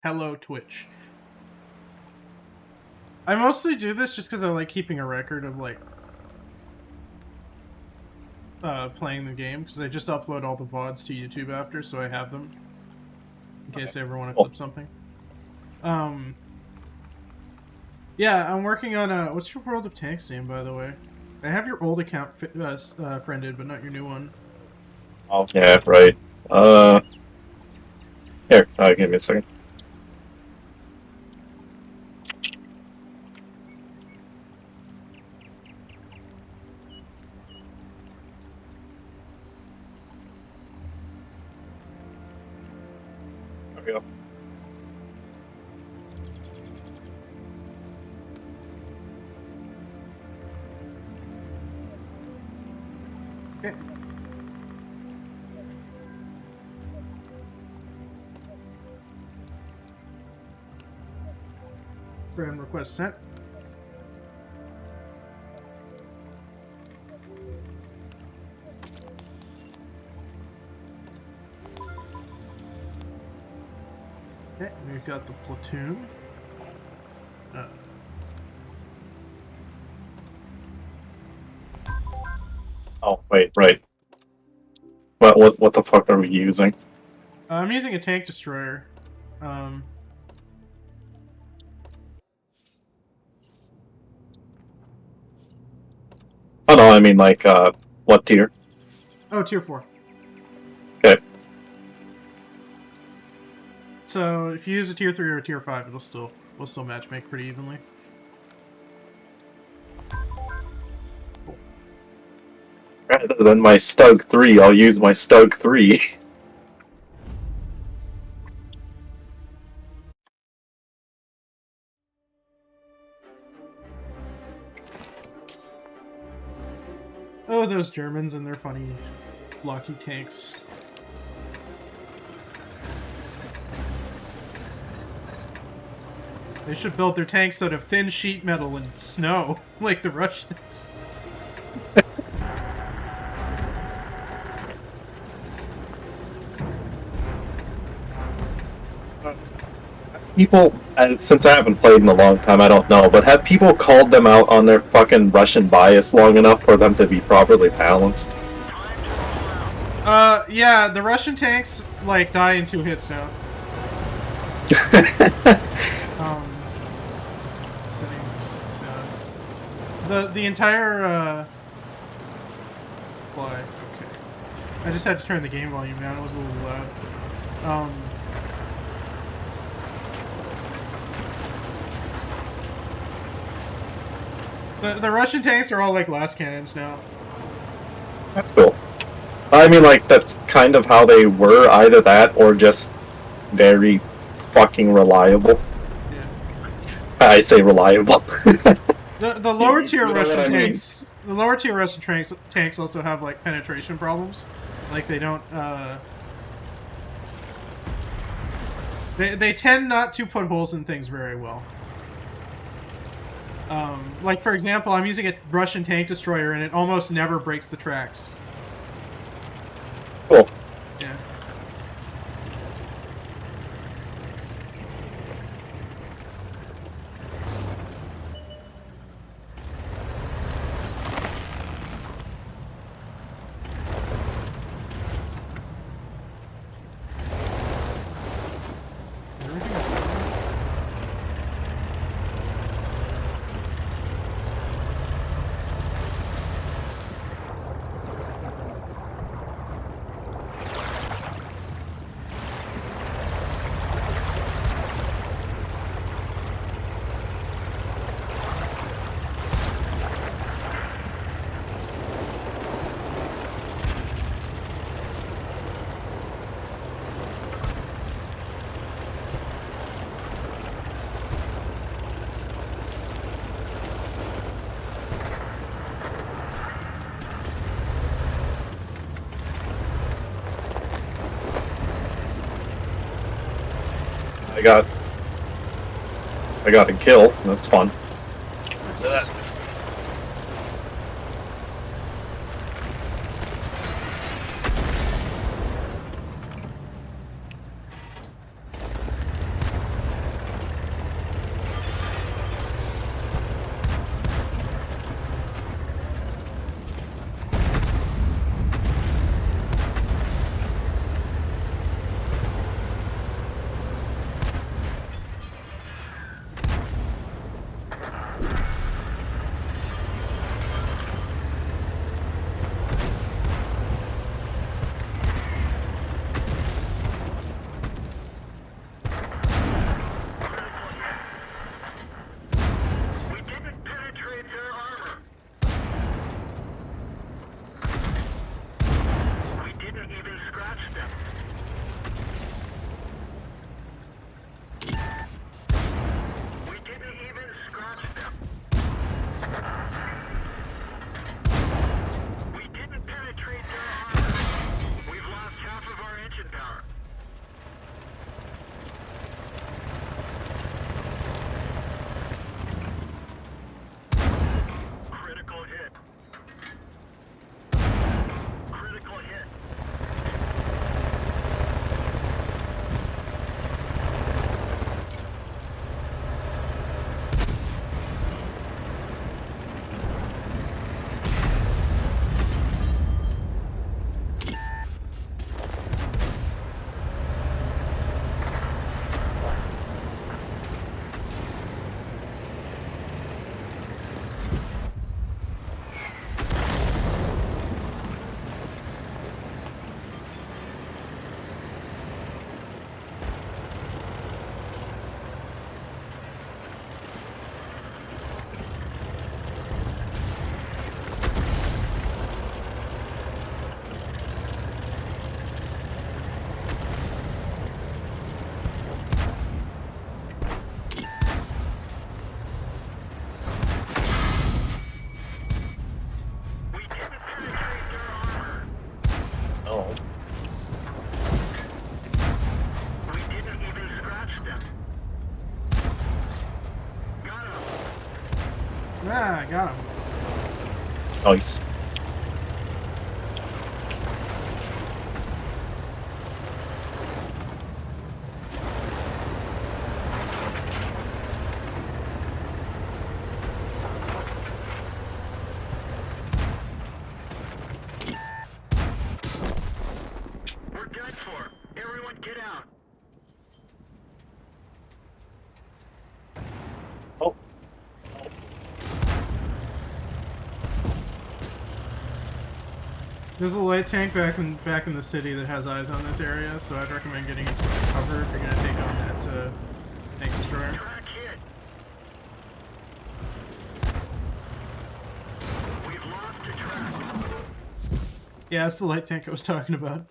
Hello, Twitch. I mostly do this just because I like keeping a record of, like, playing the game, because I just upload all the VODs to YouTube after, so I have them. In case I ever want to clip something. Yeah, I'm working on a... What's your World of Tanks name, by the way? I have your old account friended, but not your new one. Oh, yeah, right. Here, give me a second. There we go. Okay. Friend request sent. Okay, we've got the platoon. Oh, wait, right. What the fuck are we using? I'm using a tank destroyer. Oh no, I mean like, what tier? Oh, tier 4. Okay. So if you use a tier 3 or a tier 5, we'll still matchmake pretty evenly. Rather than my Stug 3, I'll use my Stug 3. Oh, those Germans and their funny blocky tanks. They should build their tanks out of thin sheet metal and snow, like the Russians. People, and since I haven't played in a long time, I don't know, but have people called them out on their fucking Russian bias long enough for them to be properly balanced? Yeah, the Russian tanks, like, die in 2 hits now. The entire, Why? Okay. I just had to turn the game volume down, it was a little loud. The Russian tanks are all like glass cannons now. That's cool. I mean, like, that's kind of how they were, either that or just very fucking reliable. Yeah. I say reliable. The lower tier Russian tanks... I mean? The lower tier Russian tanks also have, like, penetration problems. Like, they don't, They tend not to put holes in things very well. Like, for example, I'm using a Russian tank destroyer and it almost never breaks the tracks. Cool. Yeah. I got a kill. That's fun. Ah, I got him. Nice. We're done for. Everyone get out. Oh, There's a light tank back in the city that has eyes on this area, so I'd recommend getting into cover if you're gonna take on that tank destroyer. Track hit. We've lost the track. Yeah, that's the light tank I was talking about.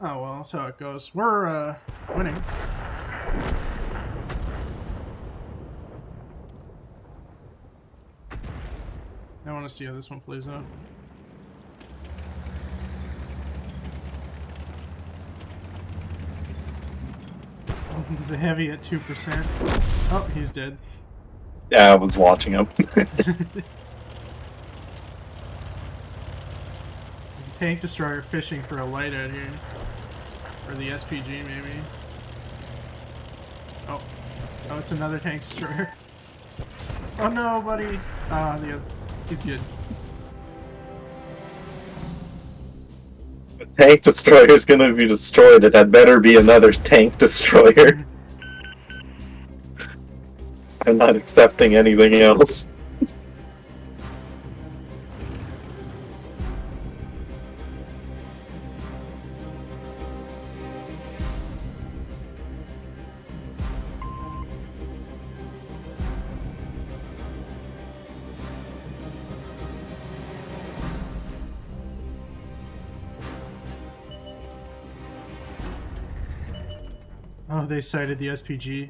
Oh well, that's how it goes. We're winning. I want to see how this one plays out. There's a heavy at 2%. Oh, he's dead. yeah, I was watching him. There's a tank destroyer fishing for a light out here. Or the SPG, maybe. Oh. Oh, it's another tank destroyer. Oh no, buddy! Ah, he's good. The tank destroyer is gonna be destroyed. It had better be another tank destroyer. I'm not accepting anything else. Oh, they sighted the SPG.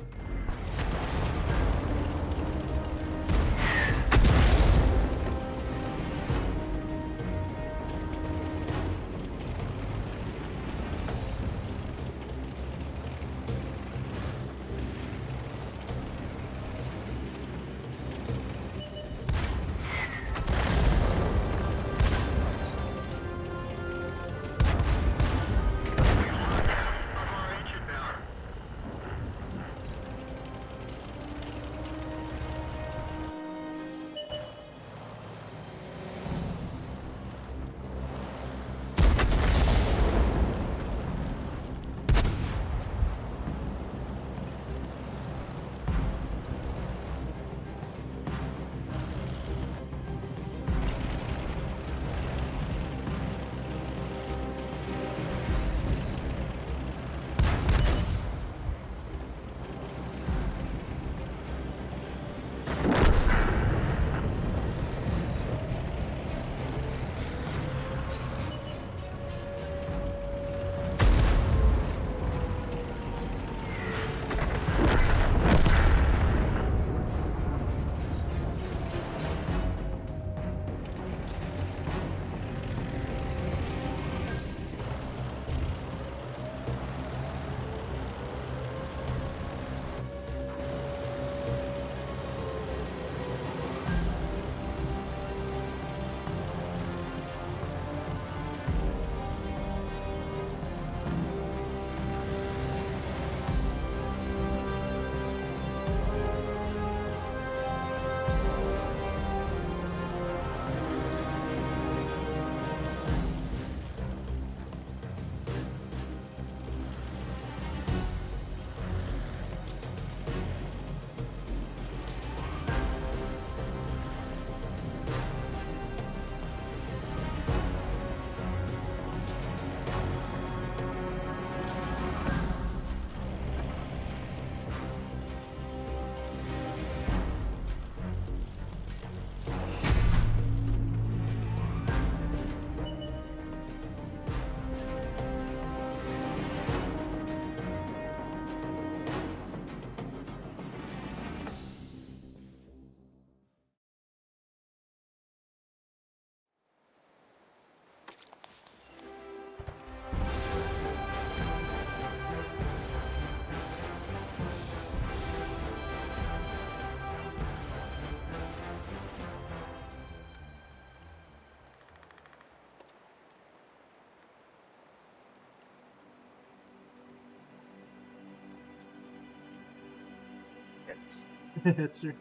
It's It's your...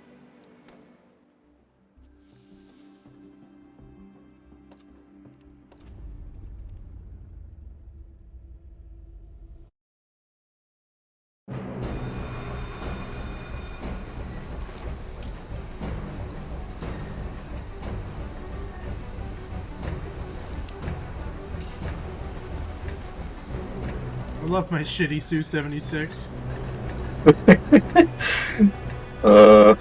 I love my shitty Su-76. uh.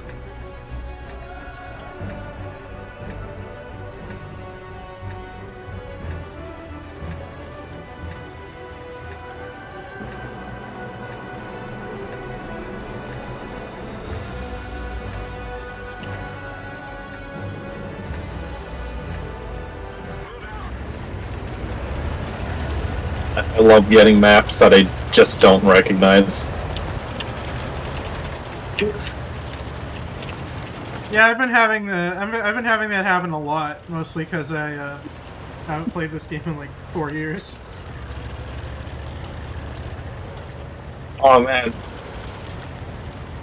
I love getting maps that I just don't recognize. Yeah, I've been having I've been having that happen a lot, mostly because I haven't played this game in like 4 years. Oh man,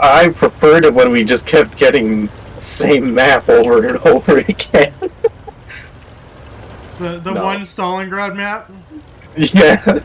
I preferred it when we just kept getting the same map over and over again. The No. one Stalingrad map. Yeah.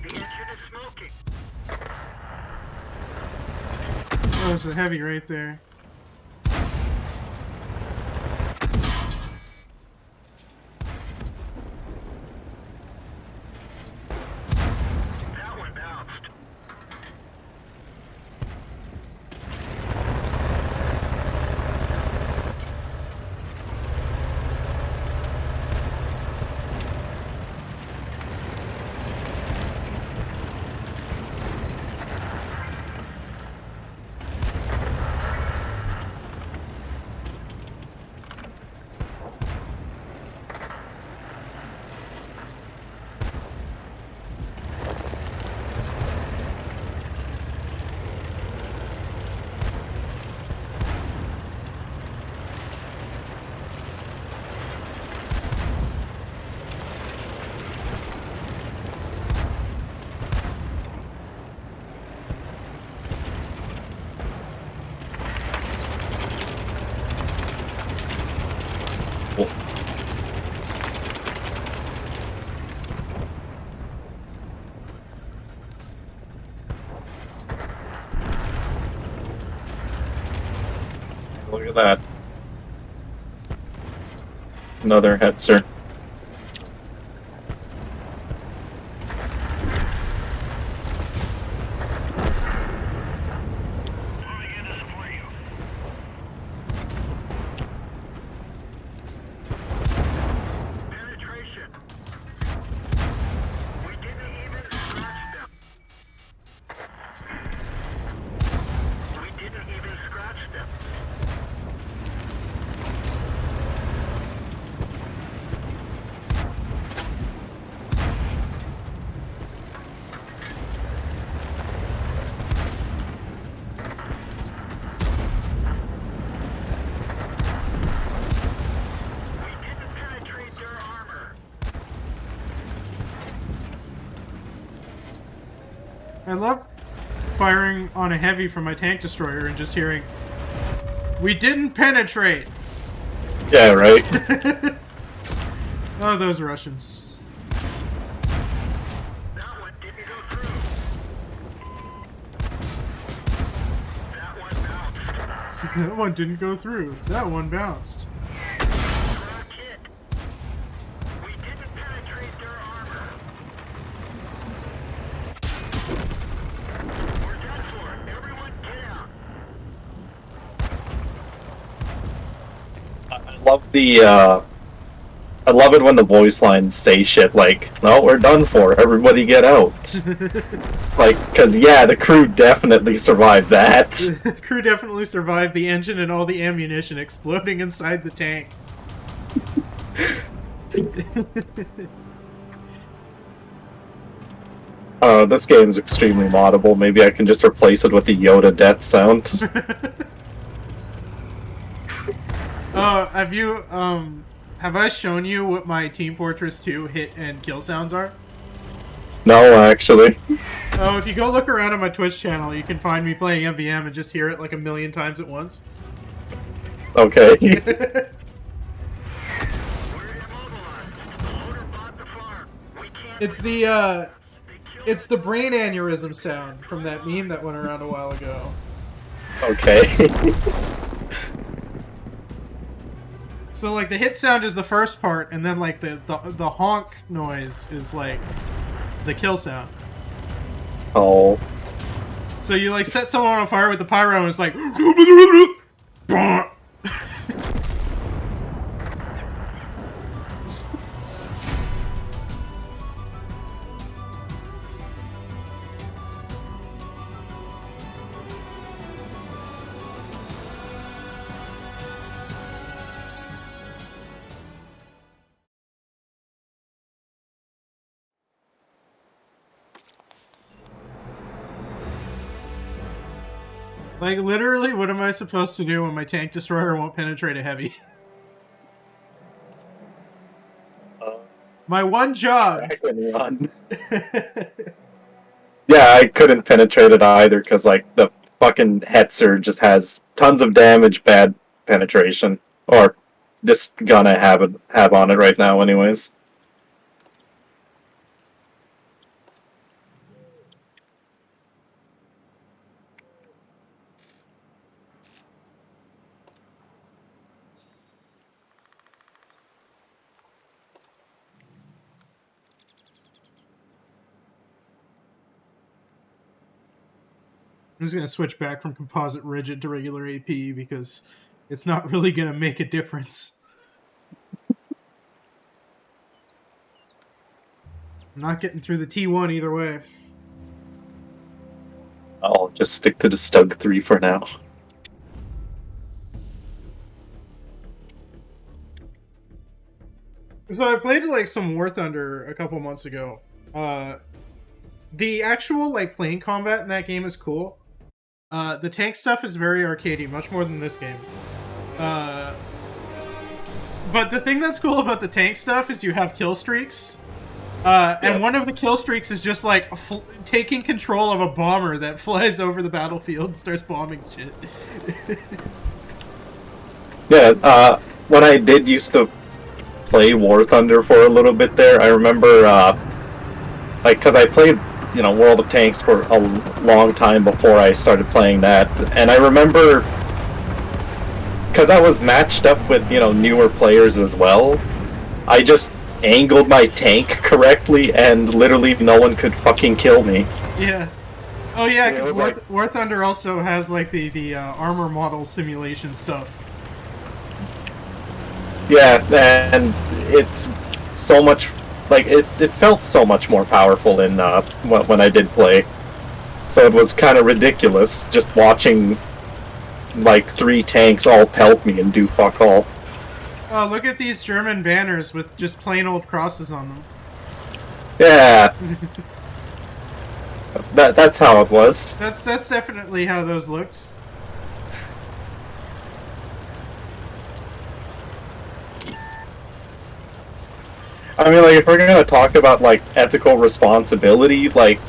The engine is smoking. Oh, there's a heavy right there. That one bounced. Look at that. Another hetzer. Moving in to support you. Penetration. We didn't even scratch them. We didn't even scratch them. We didn't penetrate their armor. I love firing on a heavy from my tank destroyer and just hearing, "We didn't penetrate." Yeah, right? Oh, those Russians. That one didn't go through. That one bounced. That one didn't go through. That one bounced. Rock hit. We didn't penetrate. love I love it when the voice lines say shit like, "No, we're done for. Everybody get out." Like, cause yeah, the crew definitely survived that. The crew definitely survived the engine and all the ammunition exploding inside the tank. This game's extremely moddable. Maybe I can just replace it with the Yoda death sound. Have I shown you what my Team Fortress 2 hit and kill sounds are? No, actually. Oh, if you go look around on my Twitch channel, you can find me playing MVM and just hear it like a million times at once. Okay. We're immobilized. The loader bought the farm. We can't. It's the brain aneurysm sound from that meme that went around a while ago. Okay. So like the hit sound is the first part, and then like the honk noise is like the kill sound. Oh. So you like set someone on fire with the pyro, and it's like. Like, literally, what am I supposed to do when my tank destroyer won't penetrate a heavy? My one job! I couldn't run. Yeah, I couldn't penetrate it either, because, like, the fucking Hetzer just has tons of damage, bad penetration. Or just gonna have on it right now anyways. I'm just gonna switch back from composite rigid to regular AP because it's not really gonna make a difference. I'm not getting through the T1 either way. I'll just stick to the Stug 3 for now. So I played like some War Thunder a couple months ago. The actual like plane combat in that game is cool. The tank stuff is very arcadey, much more than this game. But the thing that's cool about the tank stuff is you have kill streaks. And one of the kill streaks is just like taking control of a bomber that flies over the battlefield and starts bombing shit. Yeah, when I did used to play War Thunder for a little bit there, I remember, like, because I played, you know, World of Tanks for a long time before I started playing that, and I remember, because I was matched up with, you know, newer players as well, I just angled my tank correctly, and literally no one could fucking kill me. Yeah. Oh yeah, because like... War Thunder also has like the armor model simulation stuff. Yeah, and it's so much, like, it felt so much more powerful in when I did play. So it was kind of ridiculous just watching, like, 3 tanks all pelt me and do fuck all. Oh, look at these German banners with just plain old crosses on them. Yeah. That's how it was. That's definitely how those looked. I mean, like, if we're gonna talk about, like, ethical responsibility, like...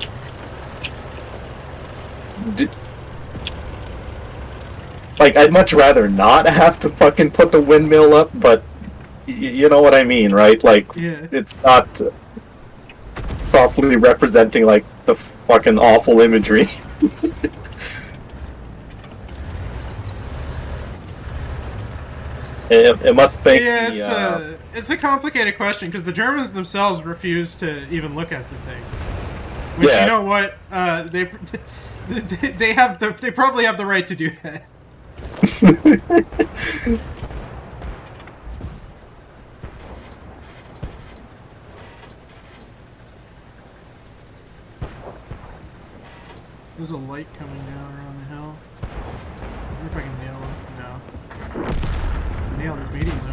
Like, I'd much rather not have to fucking put the windmill up, but... You know what I mean, right? Like, yeah. It's not properly representing, like, the fucking awful imagery. It must make Yeah, it's a complicated question because the Germans themselves refuse to even look at the thing. Which, yeah. You know what? They probably have the right to do that. There's a light coming down around the hill. I wonder if I can nail him. No. Nail this medium though.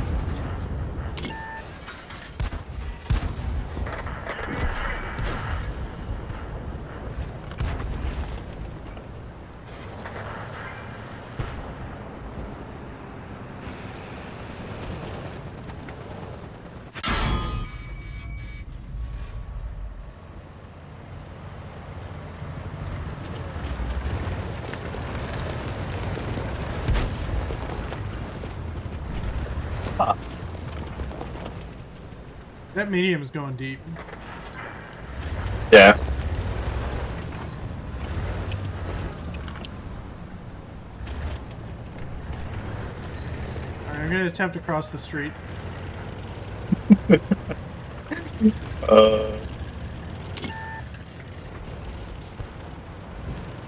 That medium is going deep. Yeah. Alright, I'm gonna attempt to cross the street.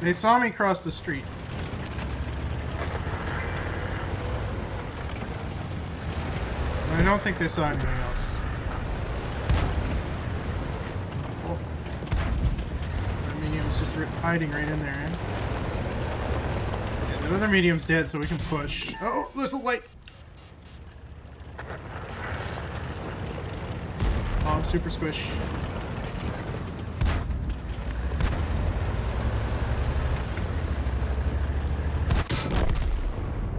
They saw me cross the street. I don't think they saw anything else. Oh. That medium's just hiding right in there, eh? Yeah, the other medium's dead, so we can push. Oh, there's a light! Oh, I'm super squish.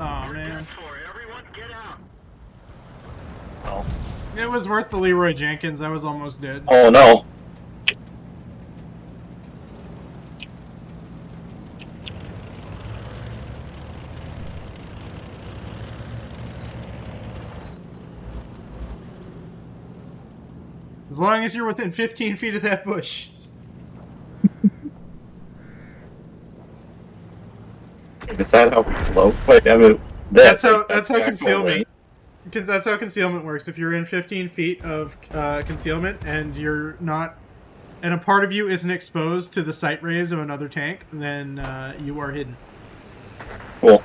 Oh, man. Everyone get out. Oh. It was worth the Leroy Jenkins. I was almost dead. Oh no. As long as you're within 15 feet of that bush. Is that how we float? Wait, I mean, That's how actual concealment. weight. That's how concealment works. If you're in 15 feet of concealment and you're not, and a part of you isn't exposed to the sight rays of another tank, then you are hidden. Cool.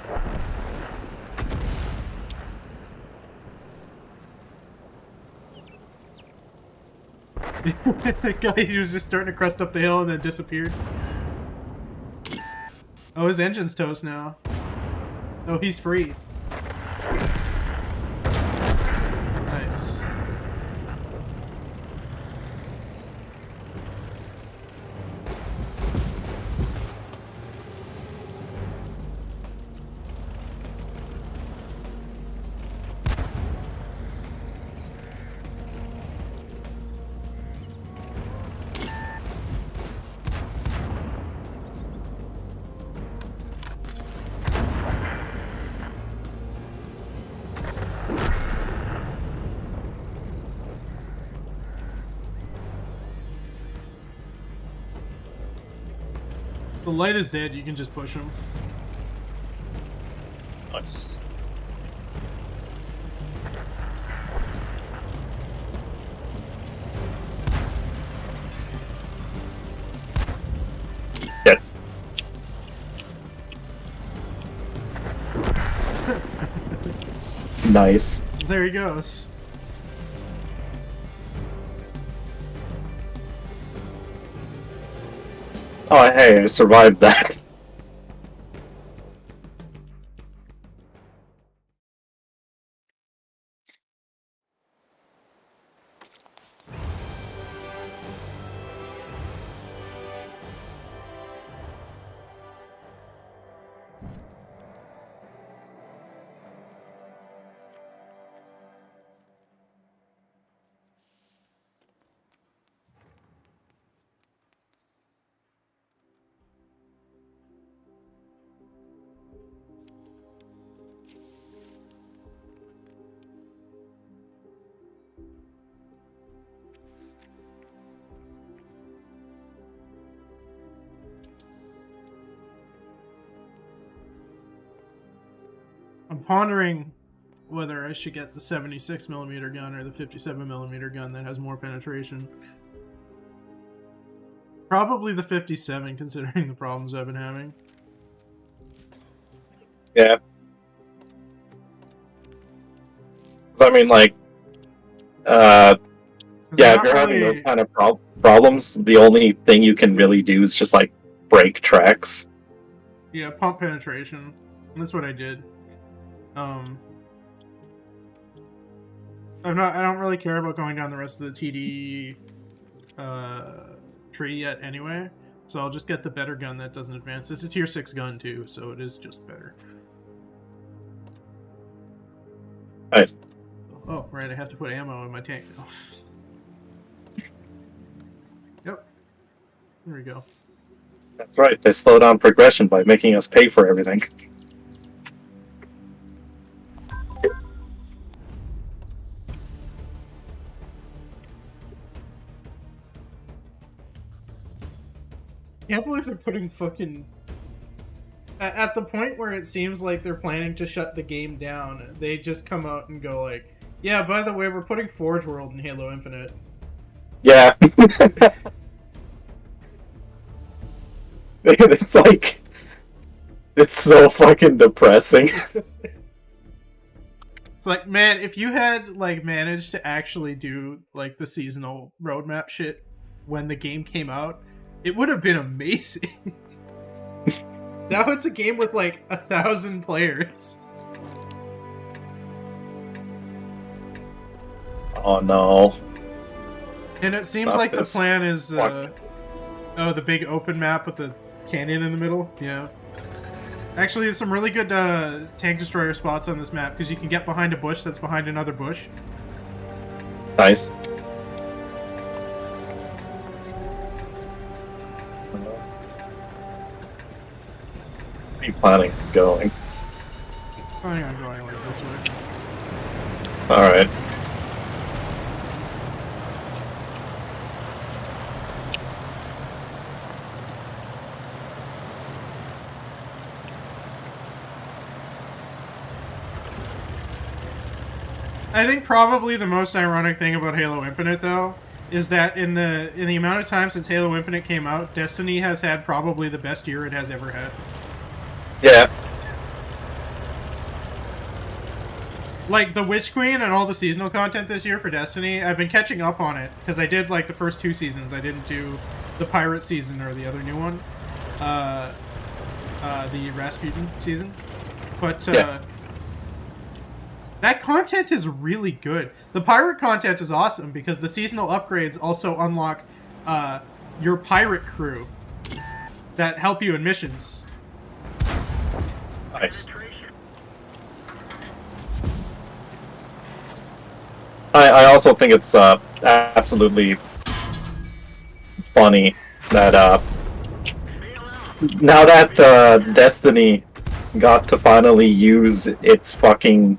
The guy who was just starting to crest up the hill and then disappeared. Oh, his engine's toast now. Oh, he's free. Nice. The light is dead, you can just push him. Nice. Dead. Nice. There he goes. Oh, hey, I survived that. I'm pondering whether I should get the 76mm gun or the 57mm gun that has more penetration. Probably the 57, considering the problems I've been having. Yeah. So, I mean, like, yeah, if you're having those kind of problems, the only thing you can really do is just, like, break tracks. Yeah, pump penetration. That's what I did. I don't really care about going down the rest of the TD tree yet anyway. So I'll just get the better gun that doesn't advance. It's a tier 6 gun too, so it is just better. Right. Oh, right, I have to put ammo in my tank now. Yep. There we go. That's right, they slow down progression by making us pay for everything. Can't believe they're putting fucking... At the point where it seems like they're planning to shut the game down, they just come out and go like, yeah, by the way, we're putting Forge World in Halo Infinite. Yeah. It's like... It's so fucking depressing. It's like, man, if you had, like, managed to actually do, like, the seasonal roadmap shit when the game came out, it would have been amazing. Now it's a game with, like, 1,000 players. Oh no. And it seems Not like the this. plan is, Fuck. oh, the big open map with the canyon in the middle? Yeah. Actually, there's some really good tank destroyer spots on this map, because you can get behind a bush that's behind another bush. Nice. Where are you planning on going? Planning on going like this way. Alright. I think probably the most ironic thing about Halo Infinite, though, is that in the amount of time since Halo Infinite came out, Destiny has had probably the best year it has ever had. Yeah. Like, the Witch Queen and all the seasonal content this year for Destiny, I've been catching up on it, because I did, like, the first 2 seasons. I didn't do the Pirate season or the other new one. The Rasputin season. But, Yeah. that content is really good. The pirate content is awesome because the seasonal upgrades also unlock your pirate crew that help you in missions. Nice. I also think it's absolutely funny that now that Destiny got to finally use its fucking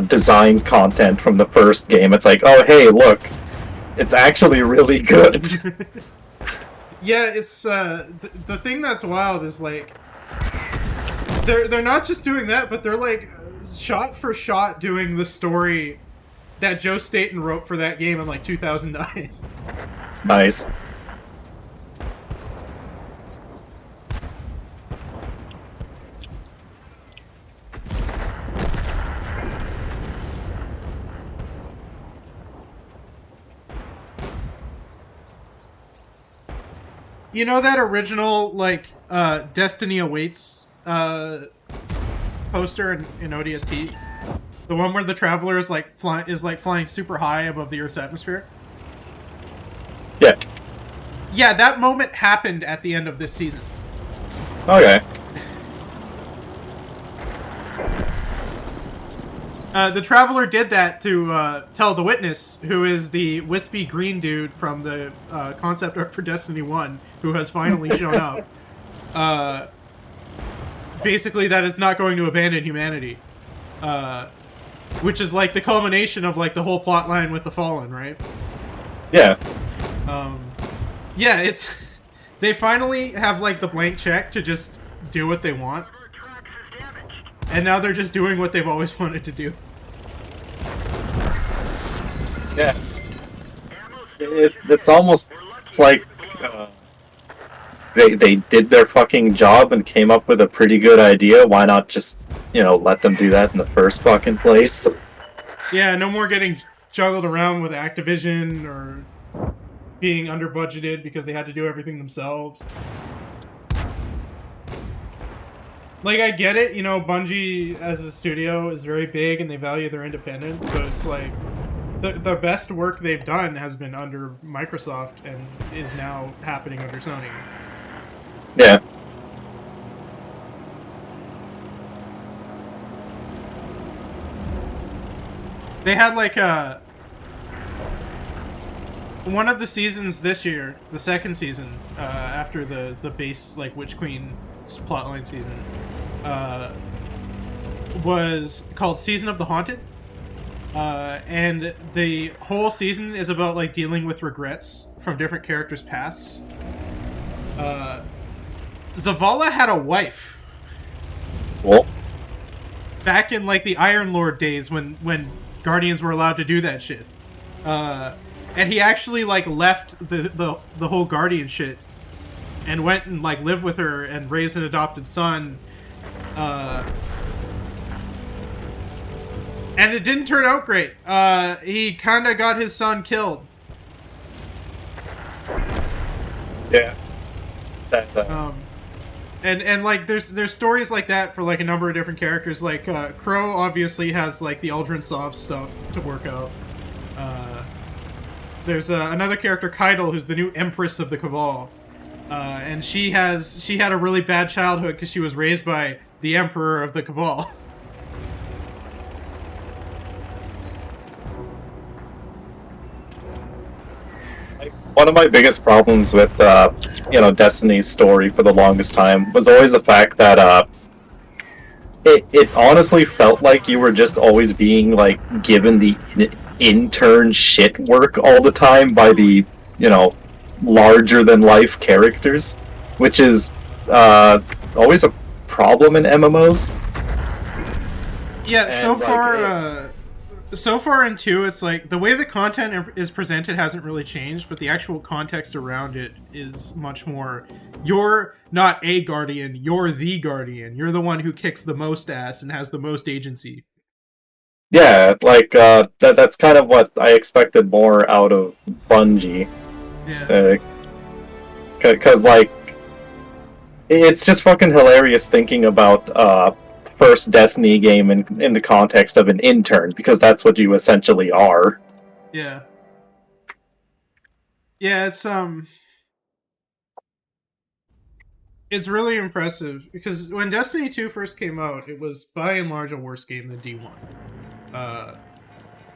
design content from the first game, it's like, oh hey, look, it's actually really good. Yeah, it's the thing that's wild is like they're not just doing that, but they're like shot for shot doing the story that Joe Staten wrote for that game in like 2009. Nice. You know that original, like, Destiny Awaits poster in ODST? The one where the Traveler is like flying super high above the Earth's atmosphere? Yeah. Yeah, that moment happened at the end of this season. Okay. The Traveler did that to tell the Witness, who is the wispy green dude from the concept art for Destiny 1, who has finally shown up. Basically, that it's not going to abandon humanity. Which is like the culmination of like the whole plot line with the Fallen, right? Yeah. Yeah, it's... They finally have like the blank check to just do what they want. And now they're just doing what they've always wanted to do. Yeah. It's almost like they did their fucking job and came up with a pretty good idea. Why not just, let them do that in the first fucking place? Yeah, no more getting juggled around with Activision or being under budgeted because they had to do everything themselves. Like, I get it, you know, Bungie as a studio is very big and they value their independence, but it's like the best work they've done has been under Microsoft and is now happening under Sony. Yeah. They had like one of the seasons this year, the second season, after the base like Witch Queen plotline season, was called Season of the Haunted. And the whole season is about like dealing with regrets from different characters' pasts. Zavala had a wife. Well, Back in like the Iron Lord days when Guardians were allowed to do that shit. And he actually like left the whole Guardian shit and went and like lived with her and raised an adopted son. And it didn't turn out great. He kind of got his son killed. yeah. That, And like there's stories like that for like a number of different characters. Like Crow obviously has like the Aldrin Sov stuff to work out. There's another character, Keitel, who's the new Empress of the Cabal, and she had a really bad childhood because she was raised by the Emperor of the Cabal. one of my biggest problems with Destiny's story for the longest time was always the fact that it honestly felt like you were just always being like given the intern shit work all the time by the larger than life characters, which is always a problem in MMOs. Yeah, And, so far in 2, it's like the way the content is presented hasn't really changed, but the actual context around it is much more. You're not a Guardian, you're the Guardian. You're the one who kicks the most ass and has the most agency. Yeah, like that's kind of what I expected more out of Bungie. Yeah. Because like it's just fucking hilarious thinking about first Destiny game in the context of an intern, because that's what you essentially are. Yeah. Yeah, it's really impressive because when Destiny 2 first came out, it was by and large a worse game than D1.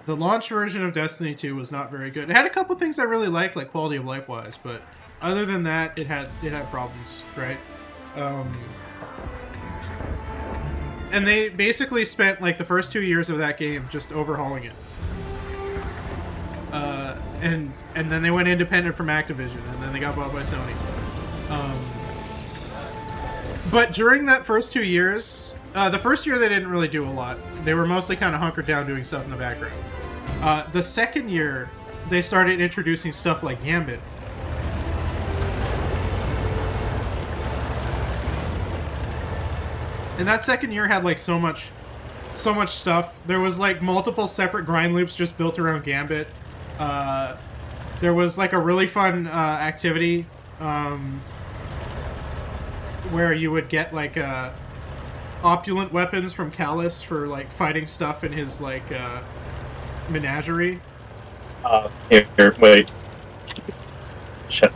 The launch version of Destiny 2 was not very good. It had a couple things I really liked, like quality of life wise, but other than that, it had problems, right? And they basically spent like the first 2 years of that game just overhauling it. And then they went independent from Activision, and then they got bought by Sony. But during that first 2 years, the first year they didn't really do a lot. They were mostly kind of hunkered down doing stuff in the background. The second year, they started introducing stuff like Gambit. And that second year had like so much stuff. There was like multiple separate grind loops just built around Gambit. There was like a really fun activity where you would get like opulent weapons from Callus for like fighting stuff in his like menagerie. Here, wait. Shit.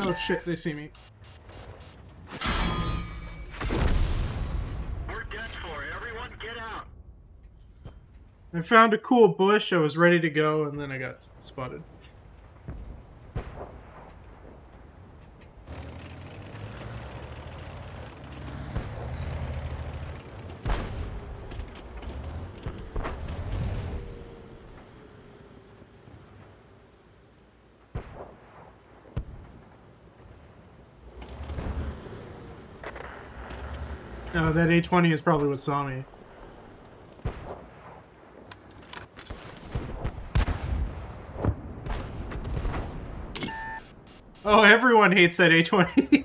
Oh shit, they see me. We're done for. Everyone get out. I found a cool bush, I was ready to go, and then I got spotted. No, that A20 is probably what saw me. Oh, everyone hates that A20.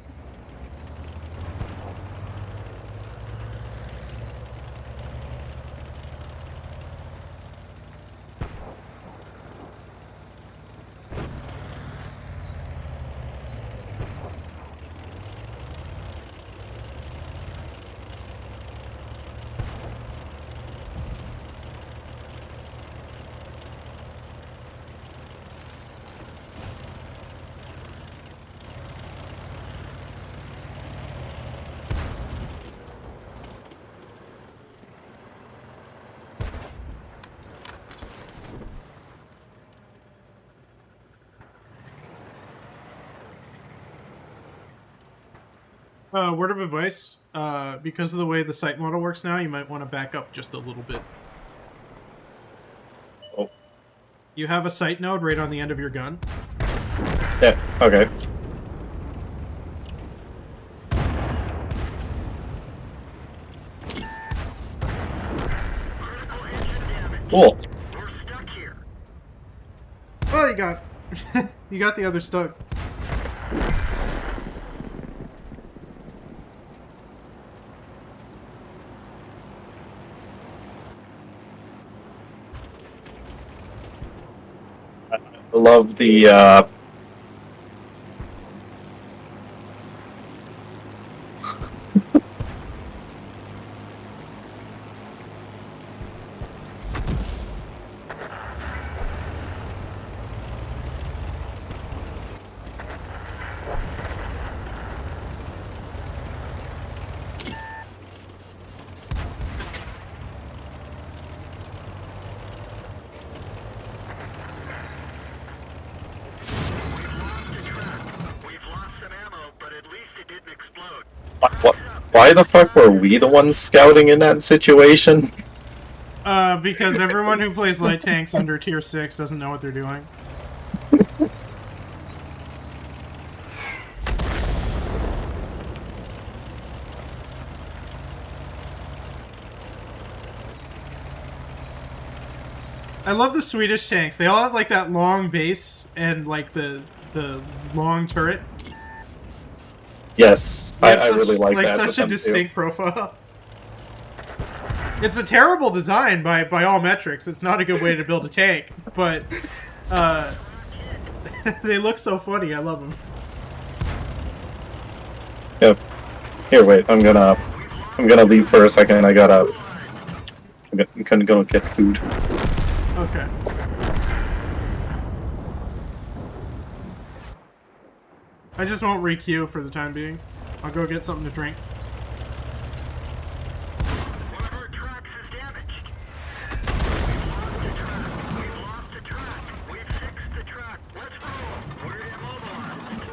Word of advice, because of the way the sight model works now, you might want to back up just a little bit. Oh. You have a sight node right on the end of your gun. Yeah, okay. Critical engine damage. Cool. We're stuck here. Oh, you got... you got the other stuck. I love the We've lost some ammo, but at least it didn't explode. what? Why the fuck were we the ones scouting in that situation? Because everyone who plays light tanks under tier 6 doesn't know what they're doing. I love the Swedish tanks. They all have like that long base and like the long turret. Yes, They have I really like that. such with a them, too. distinct profile. It's a terrible design by all metrics. It's not a good way to build a tank, but they look so funny. I love them. Yep. Here, wait. I'm gonna leave for a second. I'm gonna go get food. Okay. I just won't re-queue for the time being. I'll go get something to drink. One of our tracks is damaged. We've lost a track. We've fixed the track. Let's roll. We're immobilized.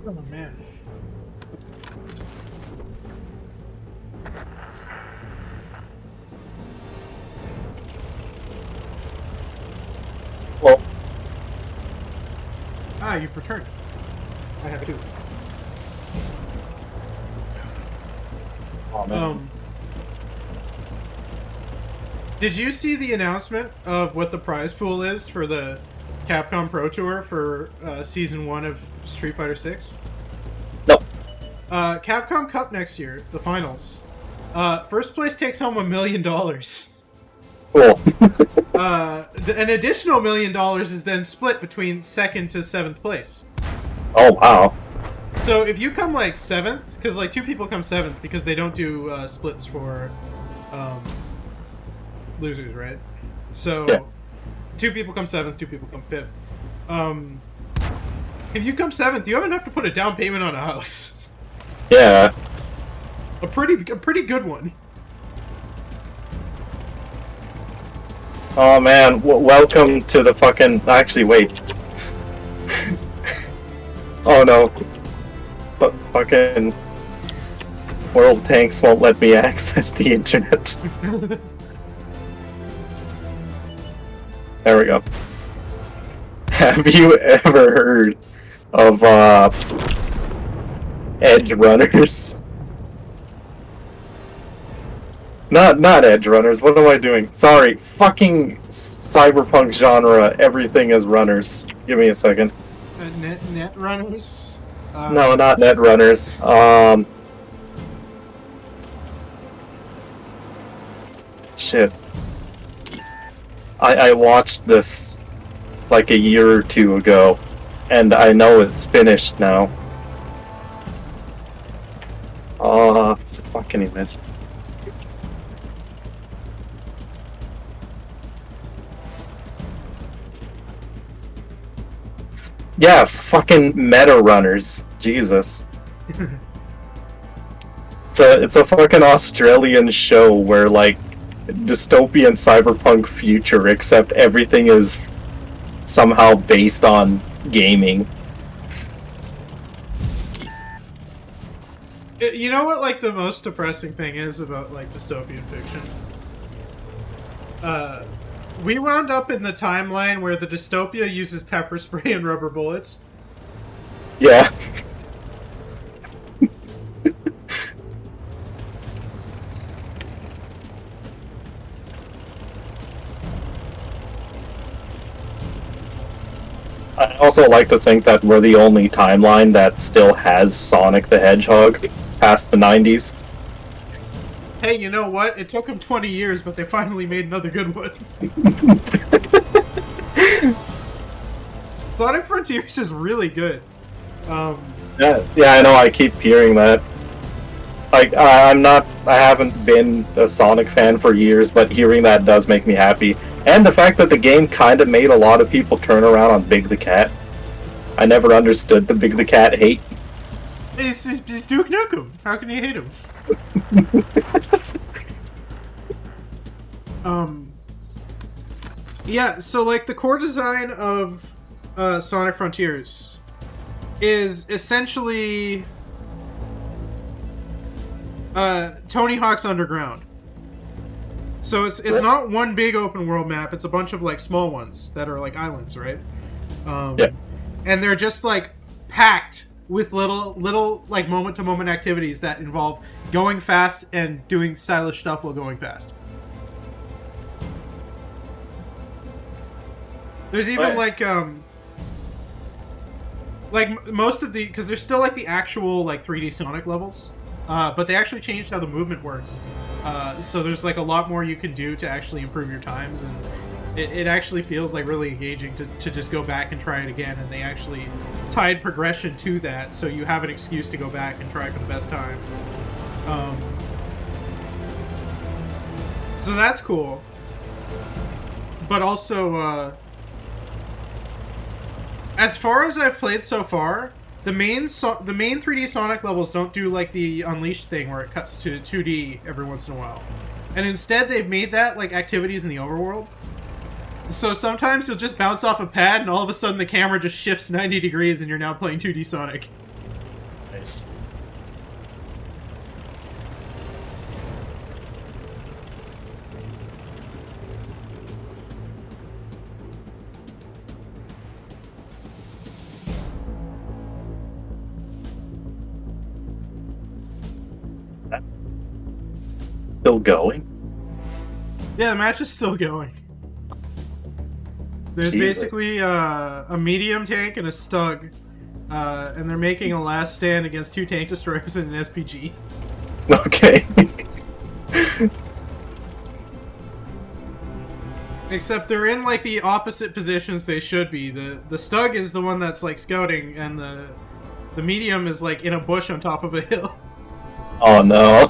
Oh man. Well, Ah, you've returned. I have two. Oh man. Did you see the announcement of what the prize pool is for the Capcom Pro Tour for Season 1 of Street Fighter 6? No. Capcom Cup next year, the finals. First place takes home $1 million. Cool. An additional $1 million is then split between 2nd to 7th place. Oh wow. So if you come like 7th, because like 2 people come 7th because they don't do splits for losers, right? So yeah. 2 people come 7th, 2 people come 5th. If you come 7th, you have enough to put a down payment on a house. Yeah. A pretty good one. Oh man, welcome to the fucking... Actually, wait. Oh no. But fucking... Whirled Tanks won't let me access the internet. There we go. Have you ever heard of, Edge Runners? Not Edge Runners, what am I doing? Sorry, fucking cyberpunk genre, everything is runners. Give me a second. Net runners? No, not Net Runners. Shit. I watched this like a year or two ago, and I know it's finished now. Fucking miss. Yeah, fucking meta runners. Jesus. It's a fucking Australian show where like dystopian cyberpunk future, except everything is somehow based on gaming. You know what, like, the most depressing thing is about, like, dystopian fiction? We wound up in the timeline where the dystopia uses pepper spray and rubber bullets. Yeah. I also like to think that we're the only timeline that still has Sonic the Hedgehog past the 90s. Hey, you know what? It took them 20 years, but they finally made another good one. Sonic Frontiers is really good. Yeah, I know, I keep hearing that. Like, I haven't been a Sonic fan for years, but hearing that does make me happy. And the fact that the game kind of made a lot of people turn around on Big the Cat. I never understood the Big the Cat hate. He's Duke Nukem. How can you hate him? Yeah, so, like, the core design of Sonic Frontiers is essentially Tony Hawk's Underground. So it's not one big open world map, it's a bunch of, like, small ones that are, like, islands, right? Yeah. And they're just, like, packed with little like, moment-to-moment activities that involve going fast and doing stylish stuff while going fast. There's even, like most of the... Because there's still, like, the actual, like, 3D Sonic levels. But they actually changed how the movement works. So there's, like, a lot more you can do to actually improve your times, and it actually feels, like, really engaging to just go back and try it again, and they actually tied progression to that, so you have an excuse to go back and try for the best time. So that's cool. But also, as far as I've played so far, the main 3D Sonic levels don't do, like, the Unleashed thing where it cuts to 2D every once in a while. And instead they've made that, like, activities in the overworld. So sometimes you'll just bounce off a pad and all of a sudden the camera just shifts 90 degrees and you're now playing 2D Sonic. Nice. still going? Yeah, the match is still going. There's Jesus. basically a medium tank and a stug, and they're making a last stand against 2 tank destroyers and an SPG. Okay. Except they're in like the opposite positions they should be. The stug is the one that's like scouting, and the medium is like in a bush on top of a hill. Oh no.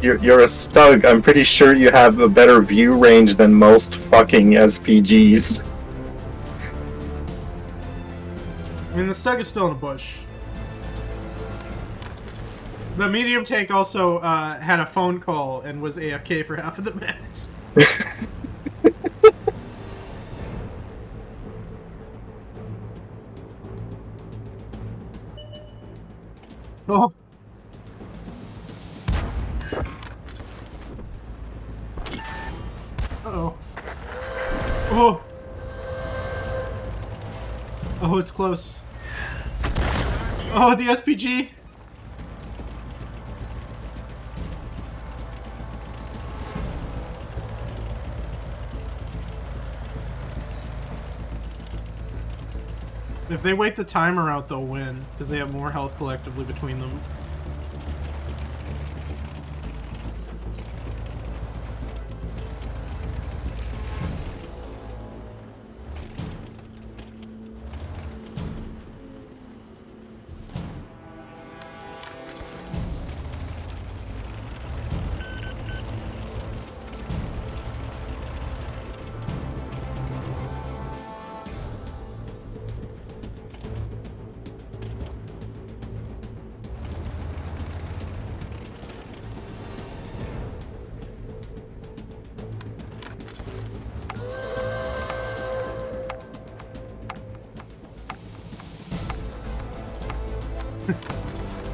You're a stug. I'm pretty sure you have a better view range than most fucking SPGs. I mean, the stug is still in a bush. The medium tank also had a phone call and was AFK for half of the match. Oh. Uh-oh. Oh. Oh, it's close. Oh, the SPG. If they wait the timer out, they'll win, because they have more health collectively between them.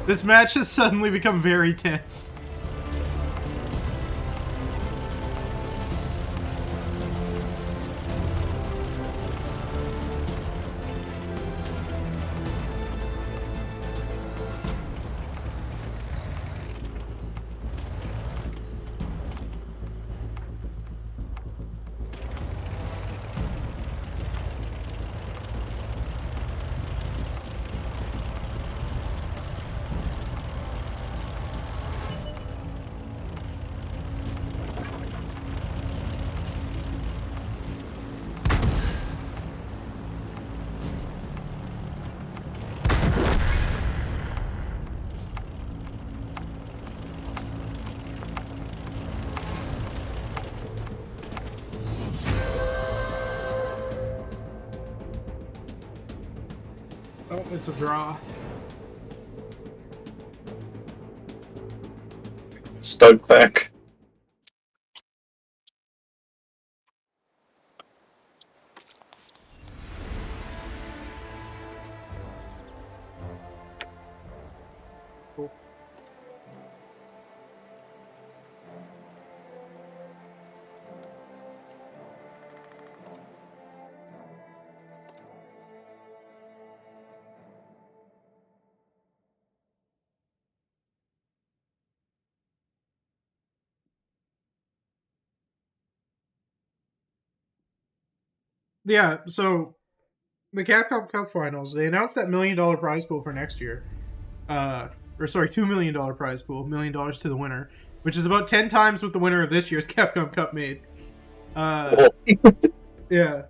This match has suddenly become very tense. Oh, it's a draw. Stug back. Cool. Yeah, so the Capcom Cup Finals, they announced that $1 million prize pool for next year. Or sorry, $2 million prize pool, $1 million to the winner, which is about 10 times what the winner of this year's Capcom Cup made. Yeah.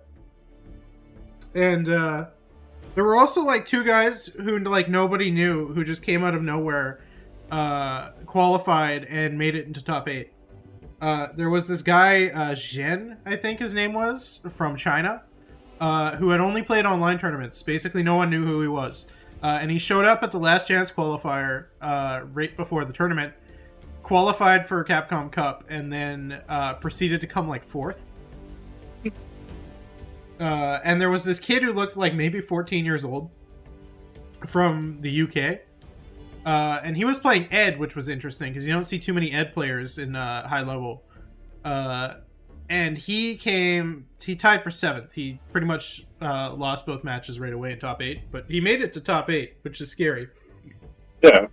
And there were also like 2 guys who like nobody knew, who just came out of nowhere, qualified and made it into top 8. There was this guy, Zhen, I think his name was, from China, who had only played online tournaments. Basically, no one knew who he was. And he showed up at the last chance qualifier right before the tournament, qualified for Capcom Cup, and then proceeded to come like 4th. And there was this kid who looked like maybe 14 years old from the UK. And he was playing Ed, which was interesting because you don't see too many Ed players in high level. And he tied for 7th. He pretty much lost both matches right away in top 8, but he made it to top 8, which is scary. Yeah.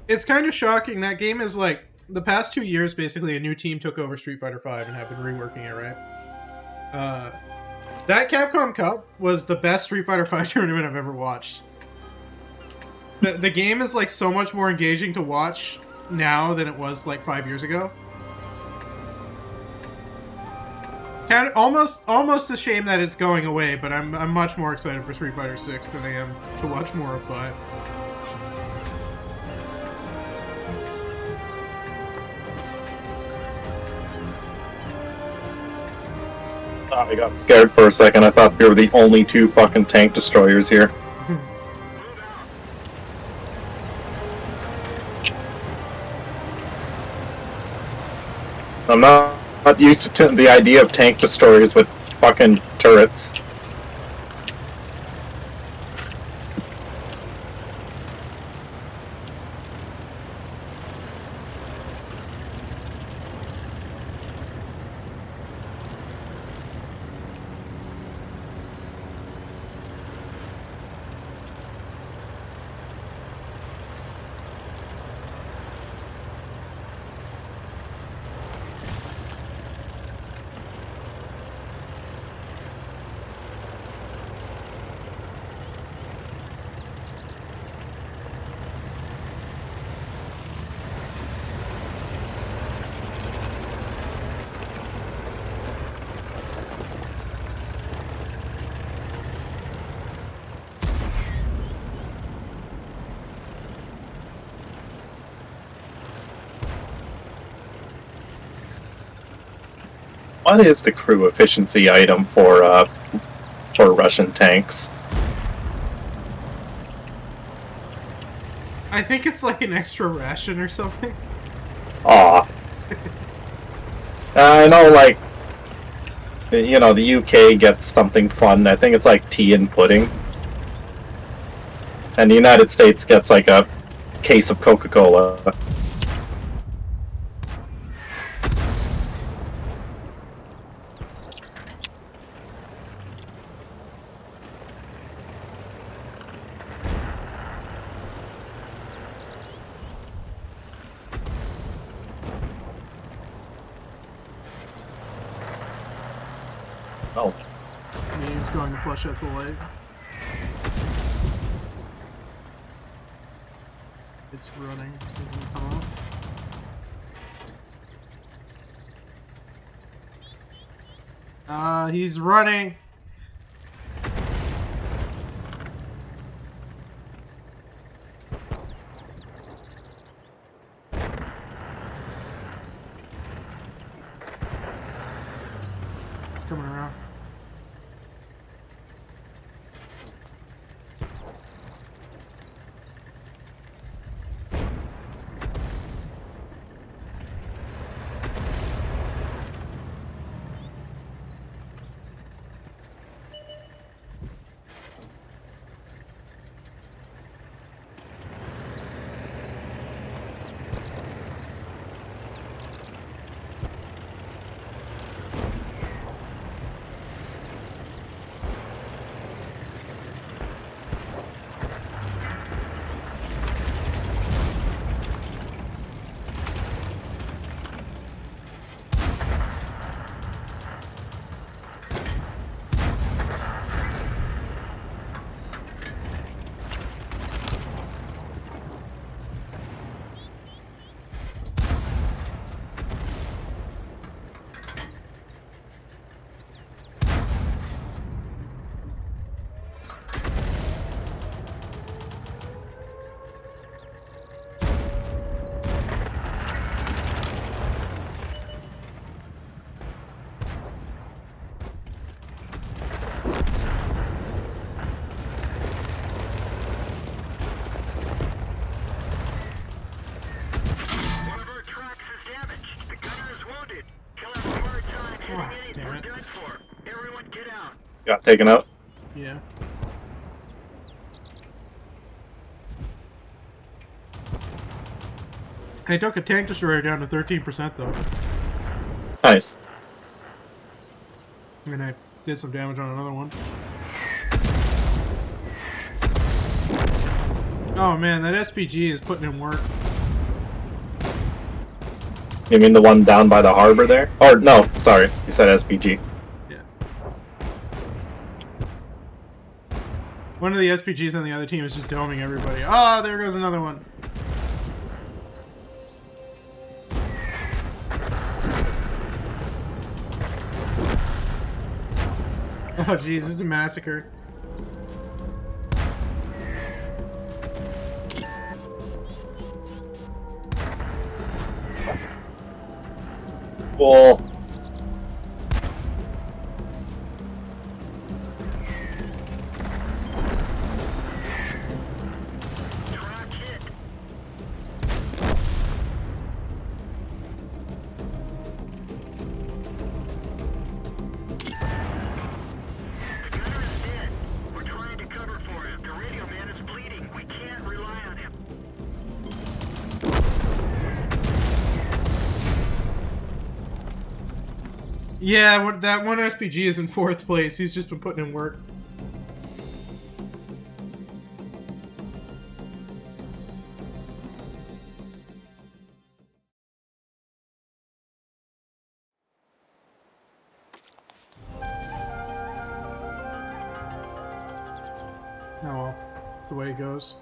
It's kind of shocking. That game is like the past 2 years. Basically, a new team took over Street Fighter V and have been reworking it. Right. That Capcom Cup was the best Street Fighter V tournament I've ever watched. The game is like so much more engaging to watch now than it was like 5 years ago. Kind of, almost a shame that it's going away, but I'm much more excited for Street Fighter 6 than I am to watch more of 5. I got scared for a second. I thought we were the only two fucking tank destroyers here. I'm not used to the idea of tank destroyers with fucking turrets. What is the crew efficiency item for Russian tanks? I think it's like an extra ration or something. Aw. I know, like, you know, the UK gets something fun. I think it's like tea and pudding. And the United States gets like a case of Coca-Cola. Oh. Maybe it's going to flush out the light. It's running, so it can come up. He's running. He's coming around. Got taken out. Yeah. They took a tank destroyer down to 13% though. Nice. I mean, I did some damage on another one. Oh man, that SPG is putting in work. You mean the one down by the harbor there? Or no, sorry, you said SPG. Yeah. One of the SPGs on the other team is just doming everybody. Oh, there goes another one. Oh jeez, this is a massacre. Well, Track hit. The gunner is dead. We're trying to cover for him. The radio man is bleeding. We can't rely on him. Yeah, that one SPG is in 4th place. He's just been putting in work. Oh well, that's the way it goes.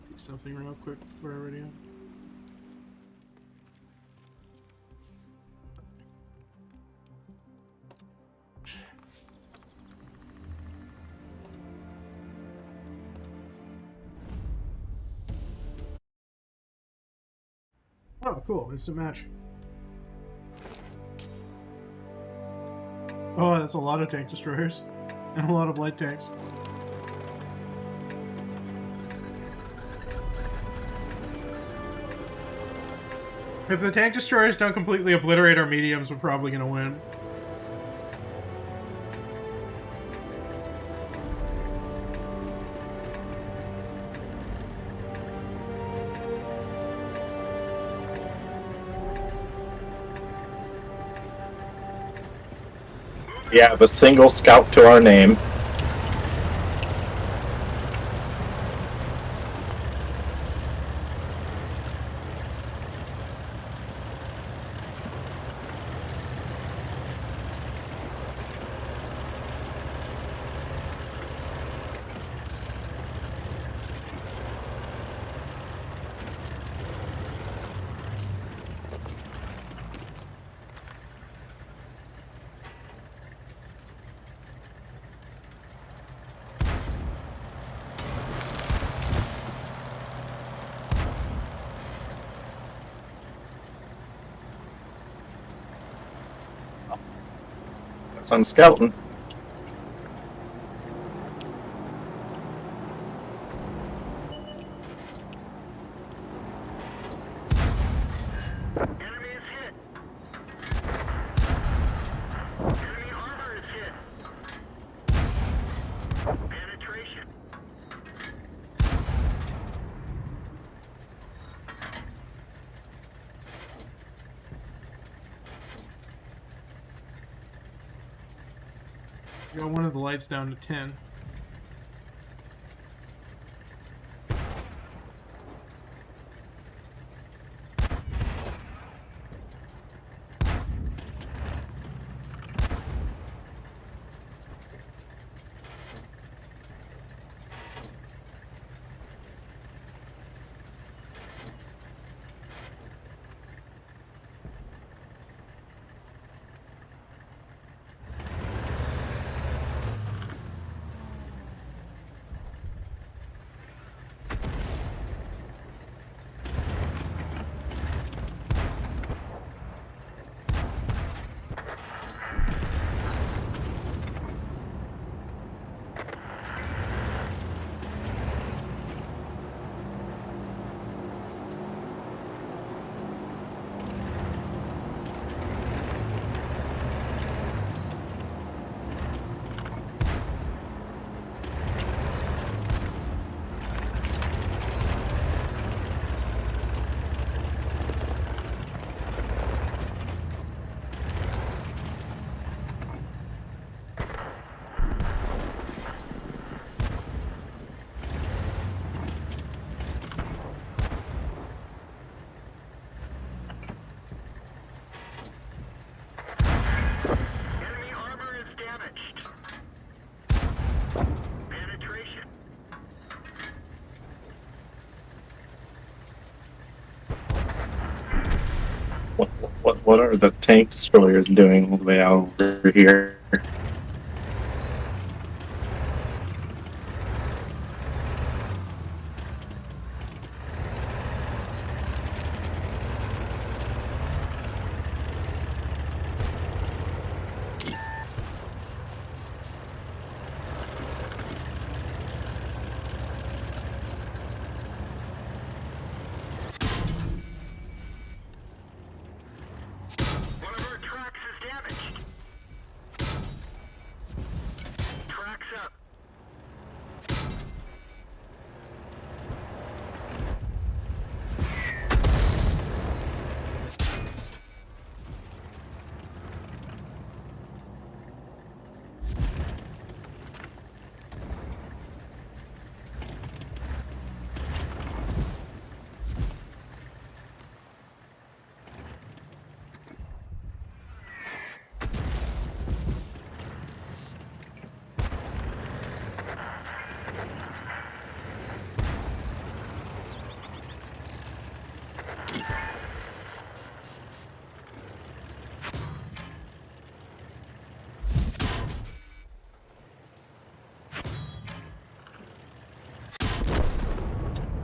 See something real quick before I ready up. Oh, cool. Instant match. Oh, that's a lot of tank destroyers. And a lot of light tanks. If the tank destroyers don't completely obliterate our mediums, we're probably gonna win. we have a single scout to our name. That's on scouting. Enemy is hit. Enemy armor is hit. Penetration. Got one of the lights down to 10. What are the tank destroyers doing all the way out over here? One of our tracks is damaged. Tracks up.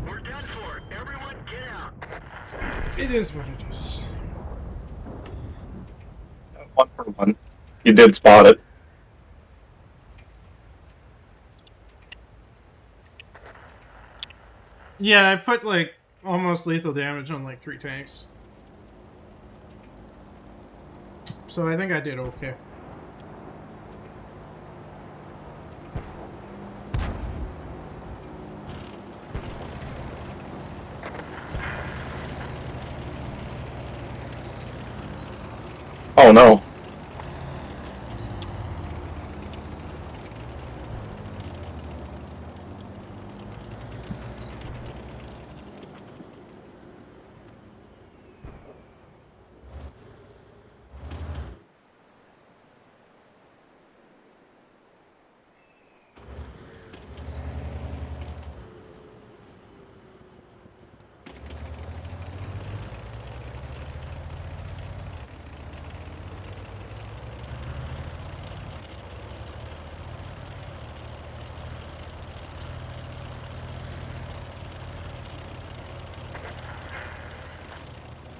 We're done for. Everyone get out. It is what it is. 1 for 1. You did spot it. Yeah, I put like almost lethal damage on like 3 tanks. So I think I did okay. Oh no.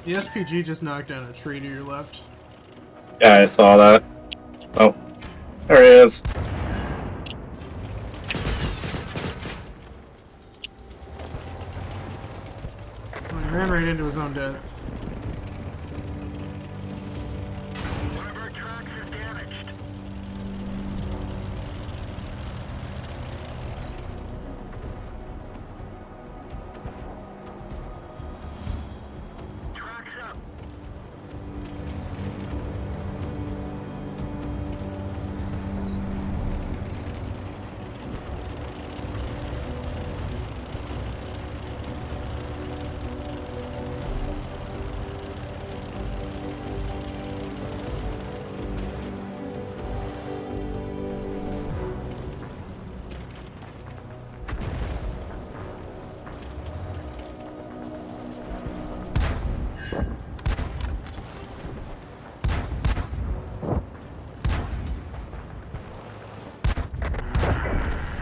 The SPG just knocked down a tree to your left. Yeah, I saw that. Oh, there he is. Well, he ran right into his own death. One of our tracks is damaged. Tracks up.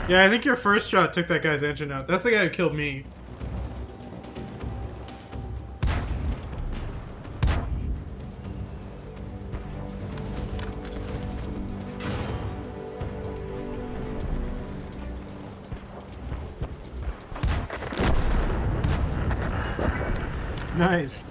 Yeah, I think your first shot took that guy's engine out. That's the guy who killed me. Nice.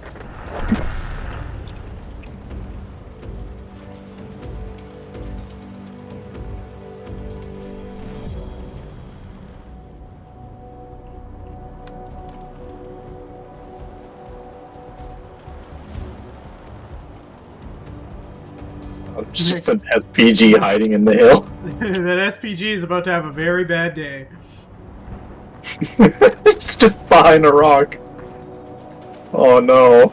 Just an SPG hiding in the hill. That SPG is about to have a very bad day. It's just behind a rock. Oh no.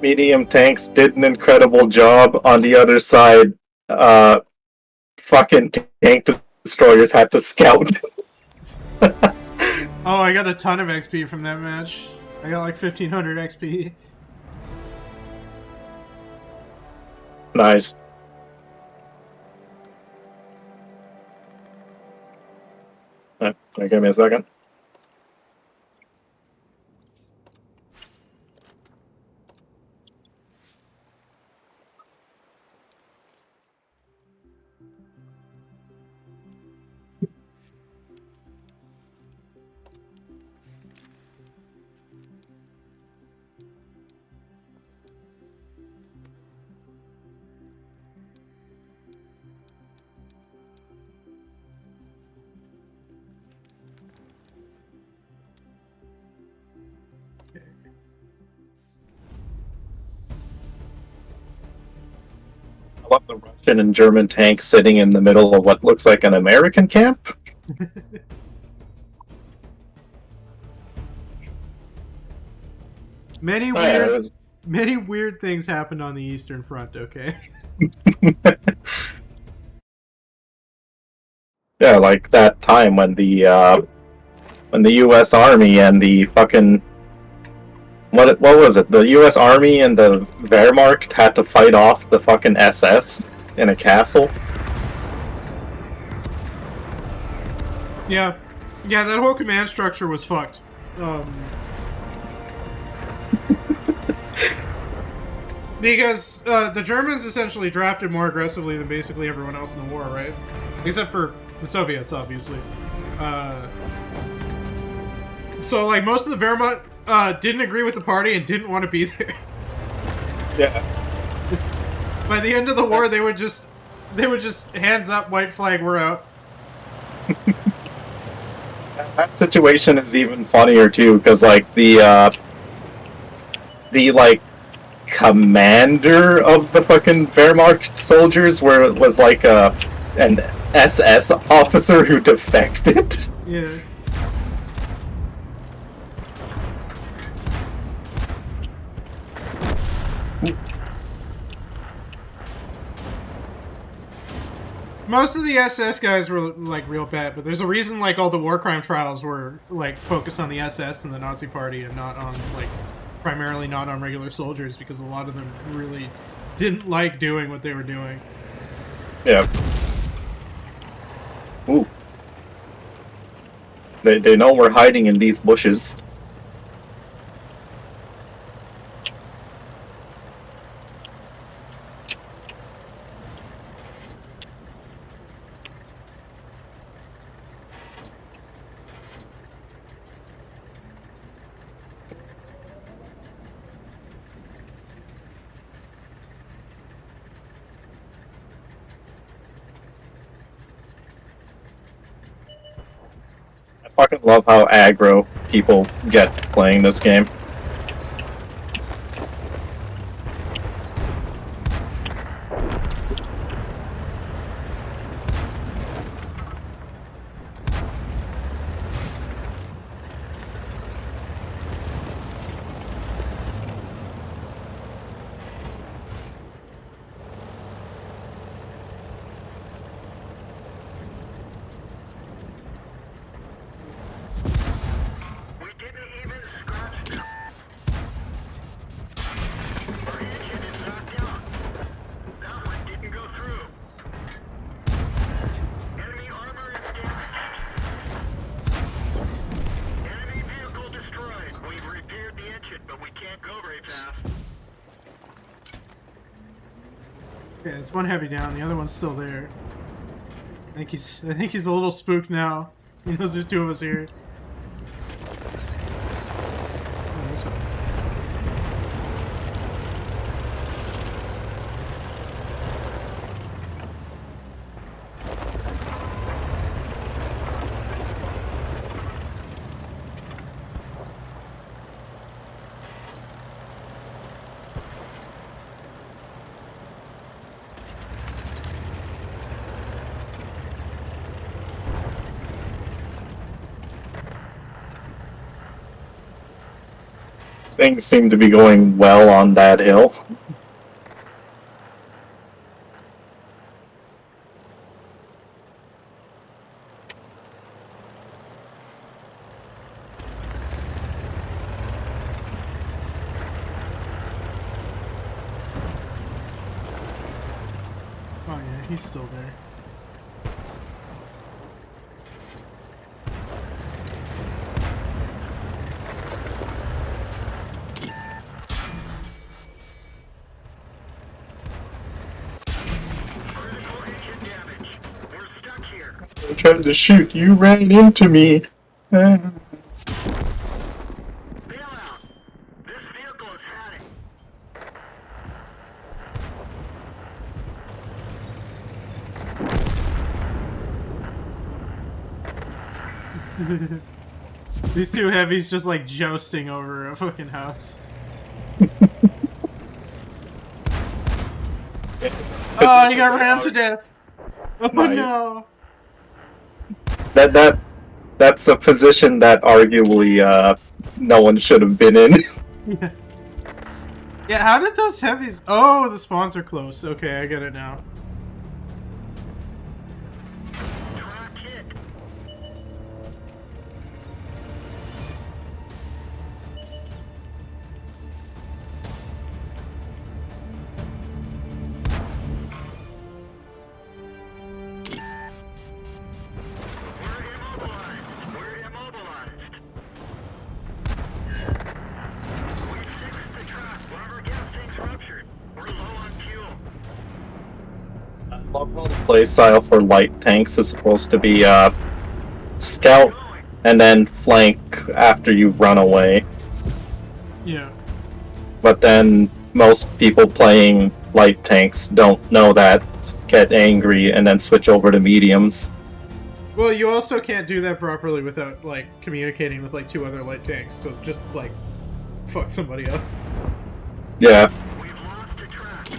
medium tanks did an incredible job. On the other side, fucking tank destroyers had to scout. Oh, I got a ton of XP from that match. I got like 1500 XP. Nice. Give me a second. I love the Russian and German tanks sitting in the middle of what looks like an American camp. Many weird things happened on the Eastern Front, okay? Yeah, like that time when the U.S. Army and the fucking what was it? The U.S. Army and the Wehrmacht had to fight off the fucking SS in a castle. Yeah. Yeah, that whole command structure was fucked. Because the Germans essentially drafted more aggressively than basically everyone else in the war, right? Except for the Soviets, obviously. So, like, most of the Wehrmacht didn't agree with the party and didn't want to be there. Yeah. By the end of the war, they would just hands up, white flag, we're out. That situation is even funnier too, because like the like commander of the fucking Wehrmacht soldiers was like an SS officer who defected. Yeah. Most of the SS guys were like real bad, but there's a reason like all the war crime trials were like focused on the SS and the Nazi Party and not on like primarily not on regular soldiers, because a lot of them really didn't like doing what they were doing. Yeah. Ooh. They know we're hiding in these bushes. I fucking love how aggro people get playing this game. We didn't even scratch them. Our engine is knocked out. That one didn't go through. Enemy armor is damaged. Enemy vehicle destroyed. We've repaired the engine, but we can't go very fast. Yeah, there's one heavy down, the other one's still there. I think he's a little spooked now. He knows there's two of us here. Oh, this one. Things seem to be going well on that hill. Oh yeah, he's still there. Critical engine damage. We're stuck here. I tried to shoot, you ran into me. Bail out. This vehicle has had it. These two heavies just like jousting over a fucking house. Oh, he got rammed to death. Oh Nice. no. That's a position that arguably no one should have been in. Yeah. Yeah, how did those heavies... Oh, the spawns are close. Okay, I get it now. Track hit. We're immobilized. We've fixed the truck. One of our gas tanks ruptured. We're low on fuel. I love how the playstyle for light tanks is supposed to be scout and then flank after you've run away. Yeah. But then most people playing light tanks don't know that, get angry, and then switch over to mediums. Well, you also can't do that properly without, like, communicating with, like, two other light tanks to just, like, fuck somebody up. Yeah. We've lost the track.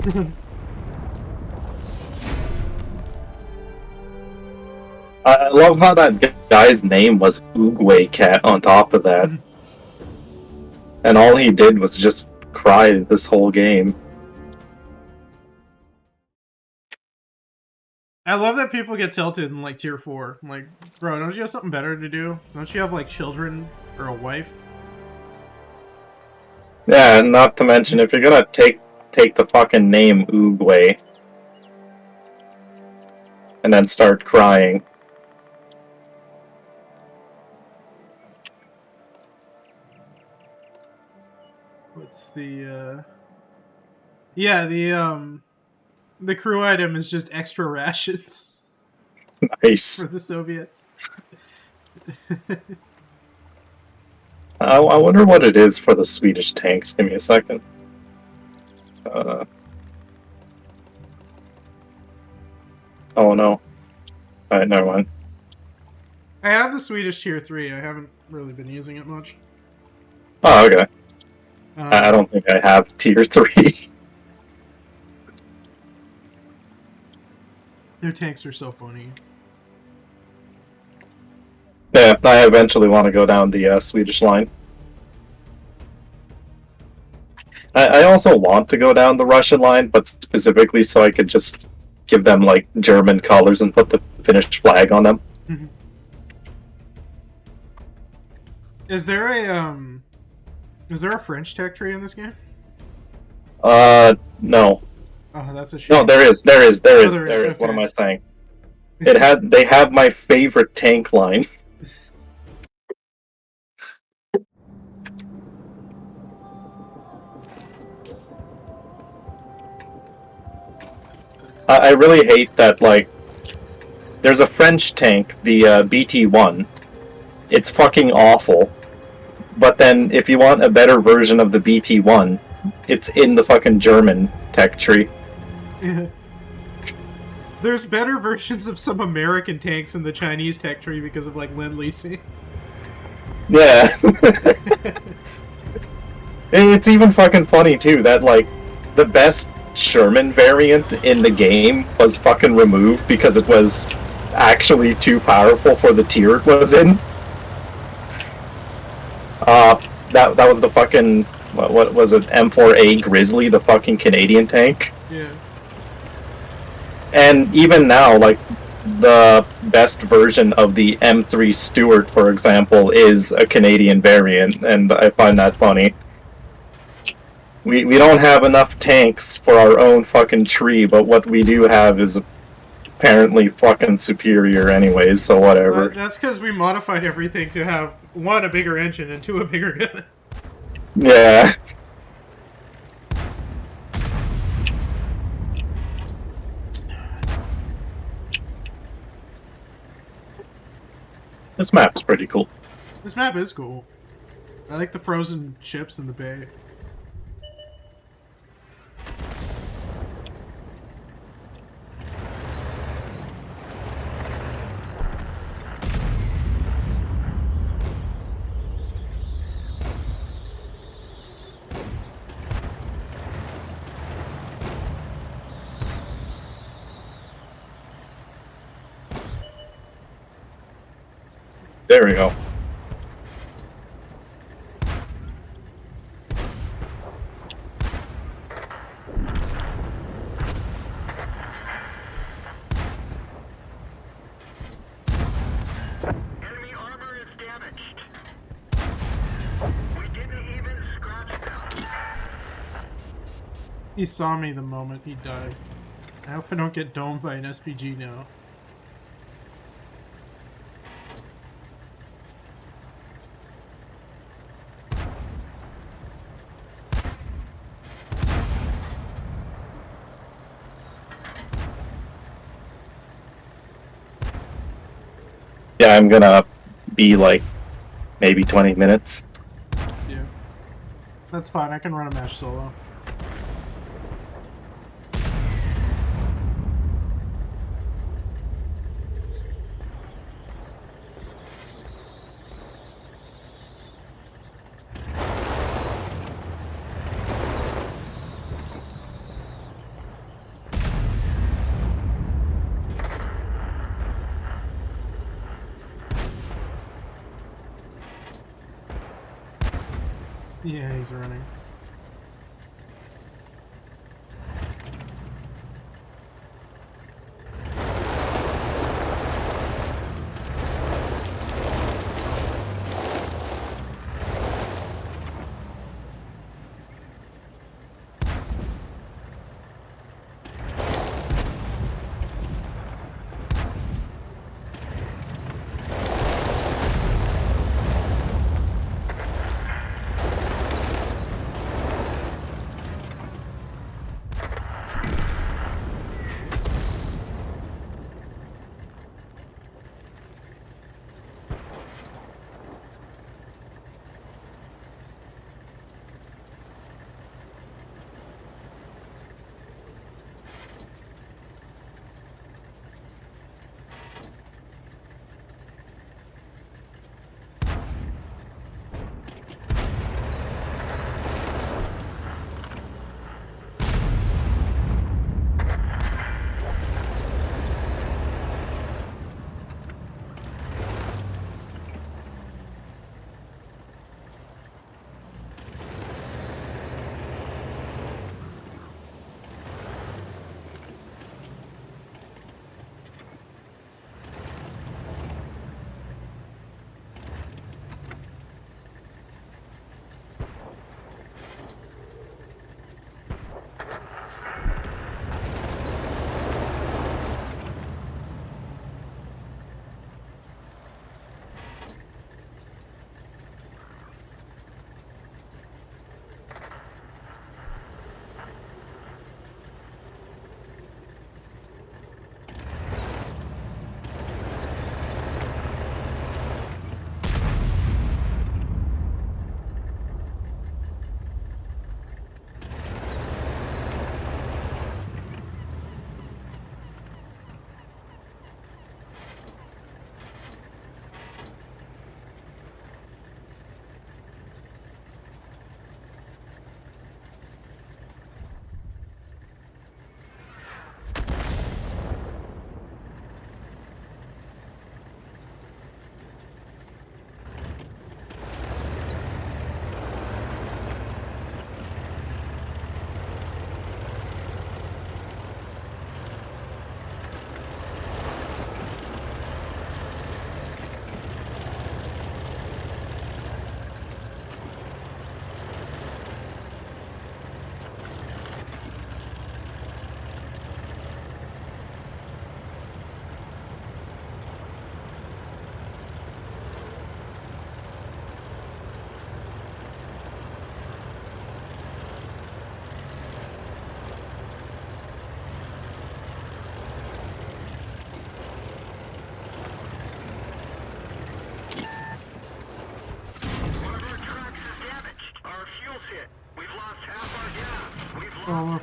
Let's go. I love how that guy's name was Oogway Cat on top of that. And all he did was just cry this whole game. I love that people get tilted in, like, tier 4. I'm like, bro, don't you have something better to do? Don't you have, like, children or a wife? Yeah, and not to mention, if you're gonna take the fucking name Oogway and then start crying. What's the, Yeah, the crew item is just extra rations Nice. for the Soviets. I wonder what it is for the Swedish tanks. Give me a second. Oh no. Alright, never mind. I have the Swedish tier 3. I haven't really been using it much. Oh, okay. I don't think I have tier 3. Their tanks are so funny. Yeah, I eventually want to go down the Swedish line. I also want to go down the Russian line, but specifically so I could just give them, like, German colors and put the Finnish flag on them. Is there a French tech tree in this game? No. Oh, that's a shame. No, there is. there is, What okay. am I saying? They have my favorite tank line. I really hate that, like, there's a French tank, the BT-1. It's fucking awful. But then, if you want a better version of the BT-1, it's in the fucking German tech tree. There's better versions of some American tanks in the Chinese tech tree because of, like, Lend-Leasing. Yeah. It's even fucking funny, too, that, like, the best Sherman variant in the game was fucking removed because it was actually too powerful for the tier it was in. That was the fucking what was it, M4A Grizzly, the fucking Canadian tank. Yeah. And even now, like, the best version of the M3 Stuart, for example, is a Canadian variant, and I find that funny. We don't have enough tanks for our own fucking tree, but what we do have is apparently fucking superior anyways, so whatever. That's because we modified everything to have, 1, a bigger engine, and 2, a bigger gun. Yeah. This map's pretty cool. This map is cool. I like the frozen ships in the bay. There we go. Enemy armor is damaged. We didn't even scratch them. He saw me the moment he died. I hope I don't get domed by an SPG now. Yeah, I'm gonna be like maybe 20 minutes. Yeah. That's fine, I can run a match solo. Yeah, he's running.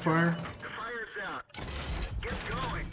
fire. The fire's out. Get going.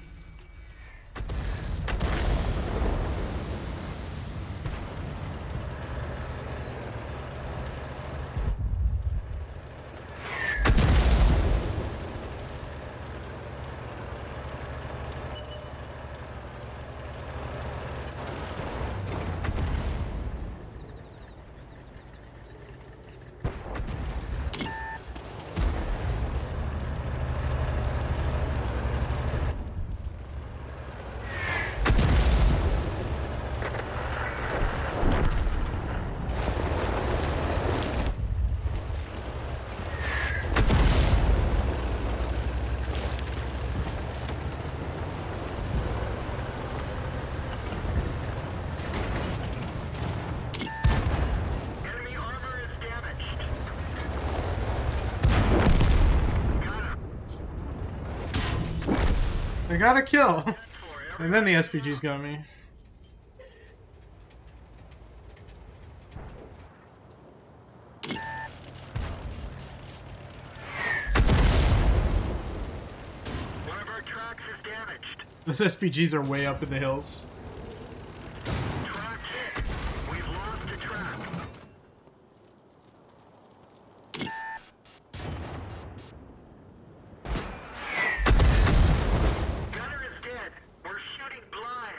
Enemy armor is damaged. Got him. I got a kill. For And then the SPG's got me. one of our tracks is damaged. Those SPGs are way up in the hills. Track hit. We've lost a track. Gunner is dead. We're shooting blind.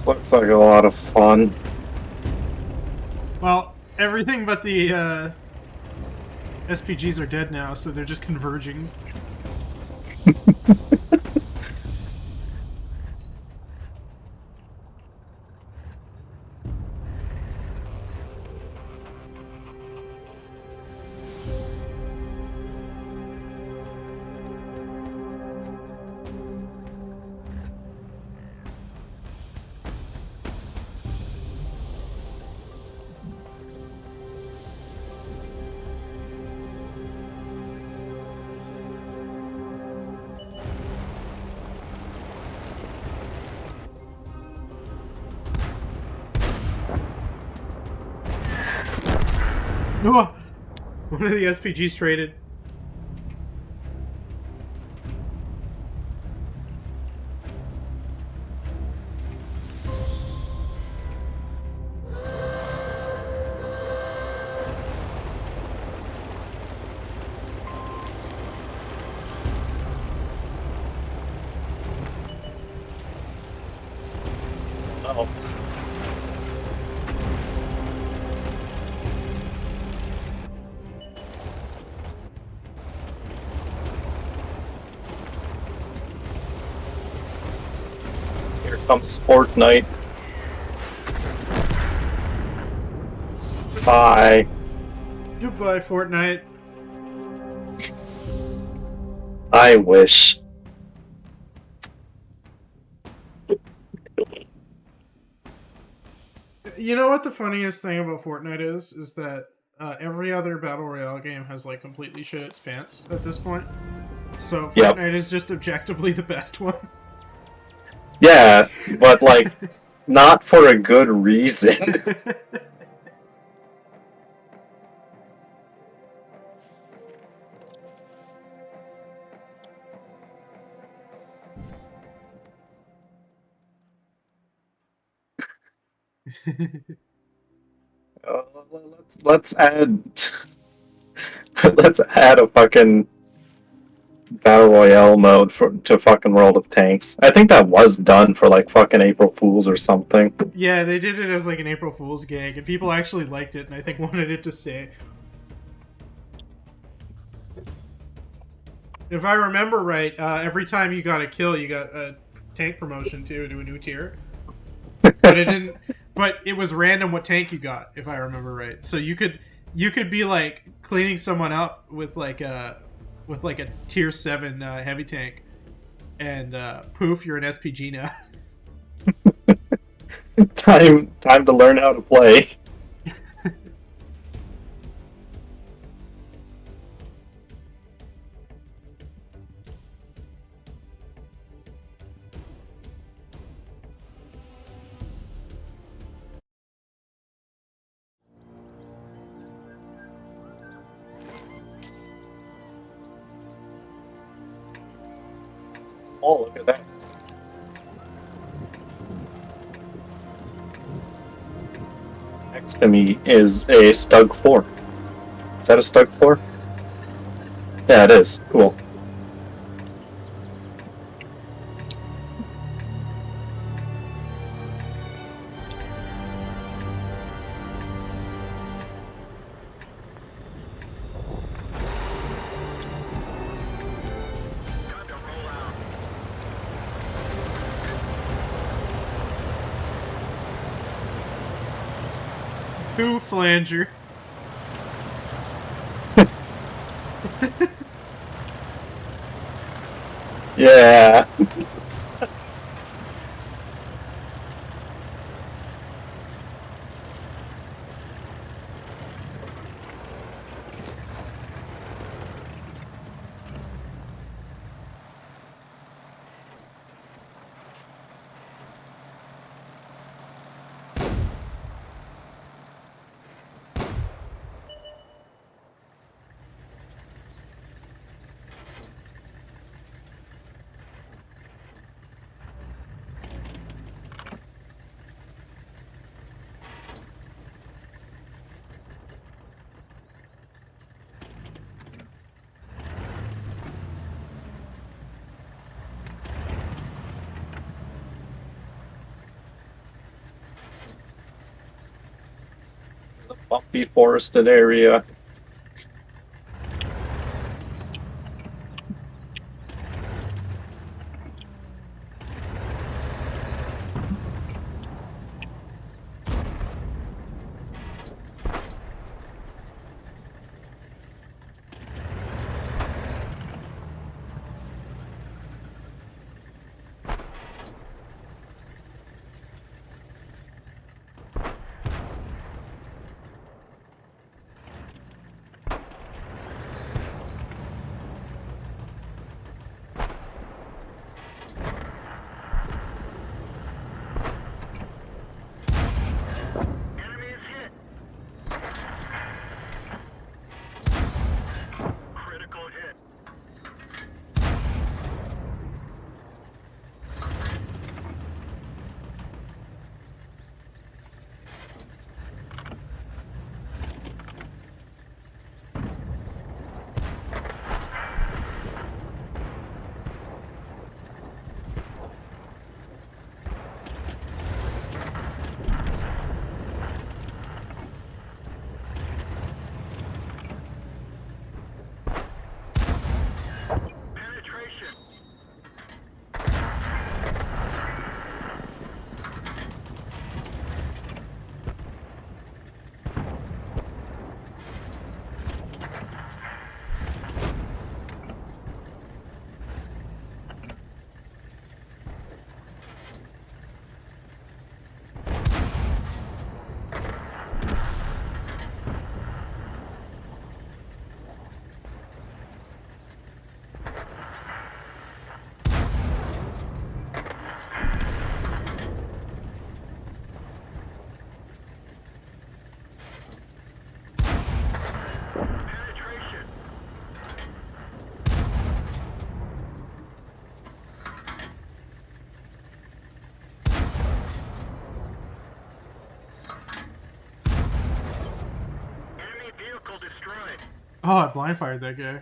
looks like a lot of fun. Well, everything but the SPGs are dead now, so they're just converging. Oh, one of the SPGs traded. Oh. Here comes Fortnite. Bye. Goodbye, Fortnite. I wish. You know what the funniest thing about Fortnite is that every other battle royale game has like completely shit its pants at this point. So Yep. Fortnite is just objectively the best one. Yeah, but like, not for a good reason. Let's add let's add a fucking battle royale mode to fucking World of Tanks. I think that was done for like fucking April Fools or something. Yeah, they did it as like an April Fool's gag, and people actually liked it, and I think wanted it to stay. If I remember right, every time you got a kill, you got a tank promotion too to a new tier. But it didn't. But it was random what tank you got, if I remember right. So you could be like cleaning someone up with like a tier 7 heavy tank, and poof, you're an SPG now. Time to learn how to play. Oh, look at that. Next to me is a Stug 4. Is that a Stug 4? Yeah, it is. Cool. Time to roll out. Who flanger? Yeah. Bumpy forested area. Enemy is hit. Critical hit. Penetration. Penetration. Enemy vehicle destroyed. Oh, I blind fired that guy.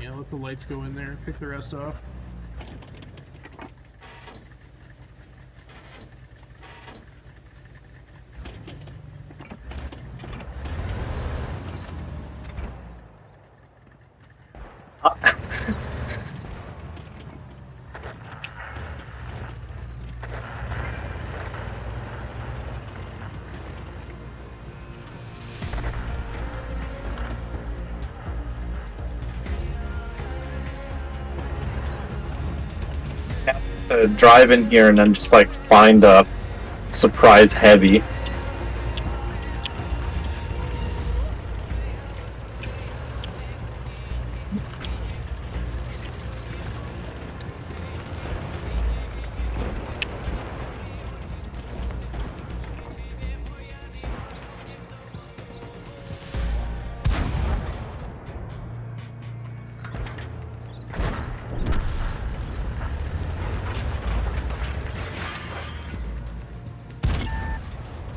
Yeah, let the lights go in there. Pick the rest off. Drive in here and then just like find a surprise heavy.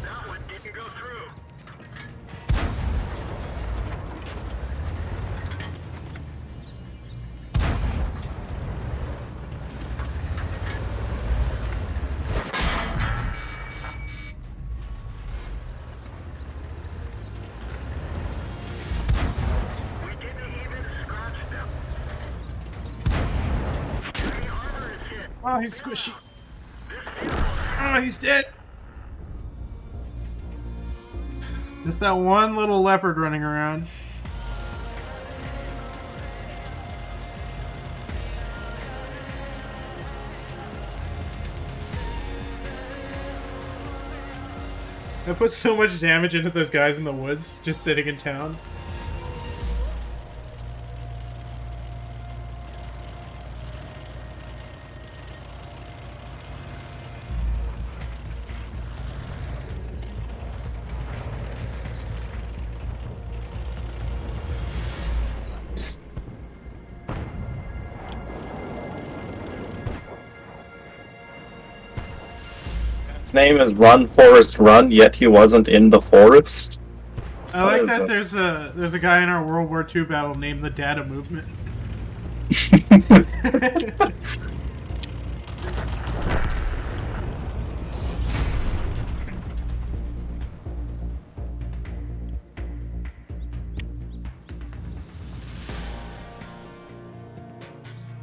That one didn't go through. We didn't even scratch them. Enemy armor is hit. Oh, he's squishy. This vehicle Oh, he's dead. Just that one little leopard running around. I put so much damage into those guys in the woods, just sitting in town. His name is Run Forest Run, yet he wasn't in the forest. I like that there's a guy in our World War II battle named the Data Movement.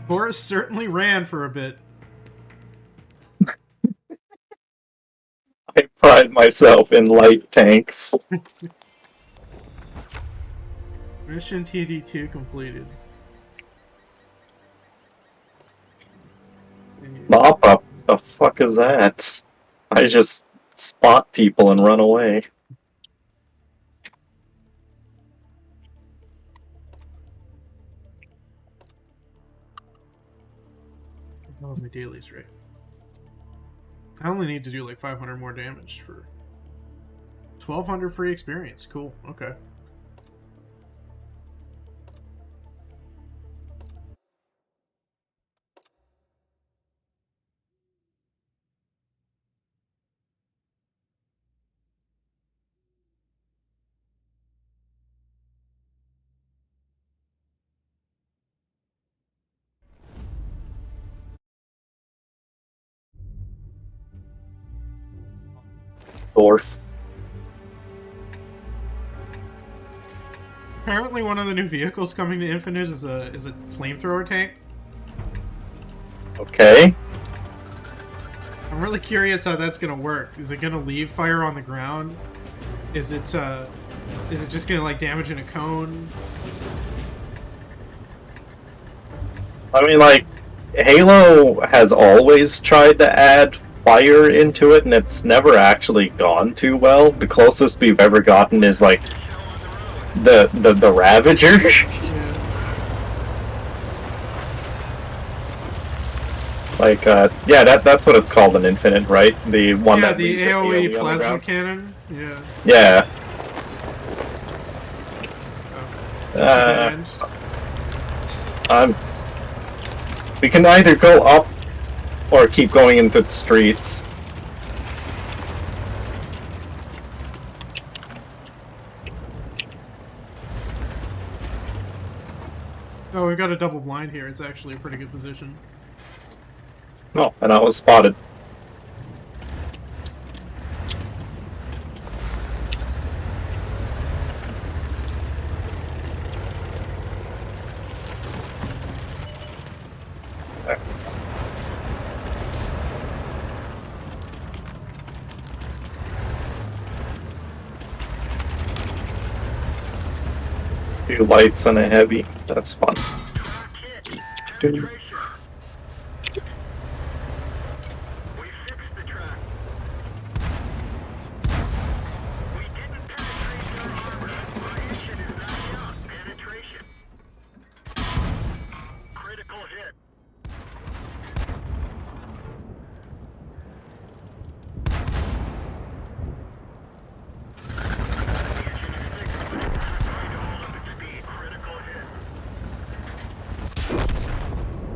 Boris certainly ran for a bit. I pride myself in light tanks. Mission TD2 completed. Mop up. The fuck is that? I just spot people and run away. Oh, my daily's right. I only need to do like 500 more damage for 1,200 free experience. Cool. Okay. Dwarf. Apparently, one of the new vehicles coming to Infinite is a flamethrower tank. Okay. I'm really curious how that's gonna work. Is it gonna leave fire on the ground? Is it just gonna like damage in a cone? I mean, like, Halo has always tried to add fire into it, and it's never actually gone too well. The closest we've ever gotten is like the Ravager. Yeah. Like, yeah, that's what it's called in Infinite, right? The one Yeah, that the leaves the AoE AoE on the plasma ground. cannon. Yeah. Yeah. We can either go up or keep going into the streets. Oh, we've got a double blind here. It's actually a pretty good position. Oh, and I was spotted. Two lights and a heavy. That's fun. Track hit. We fixed the track. We didn't penetrate their armor. Our mission is not out. Penetration. Critical hit.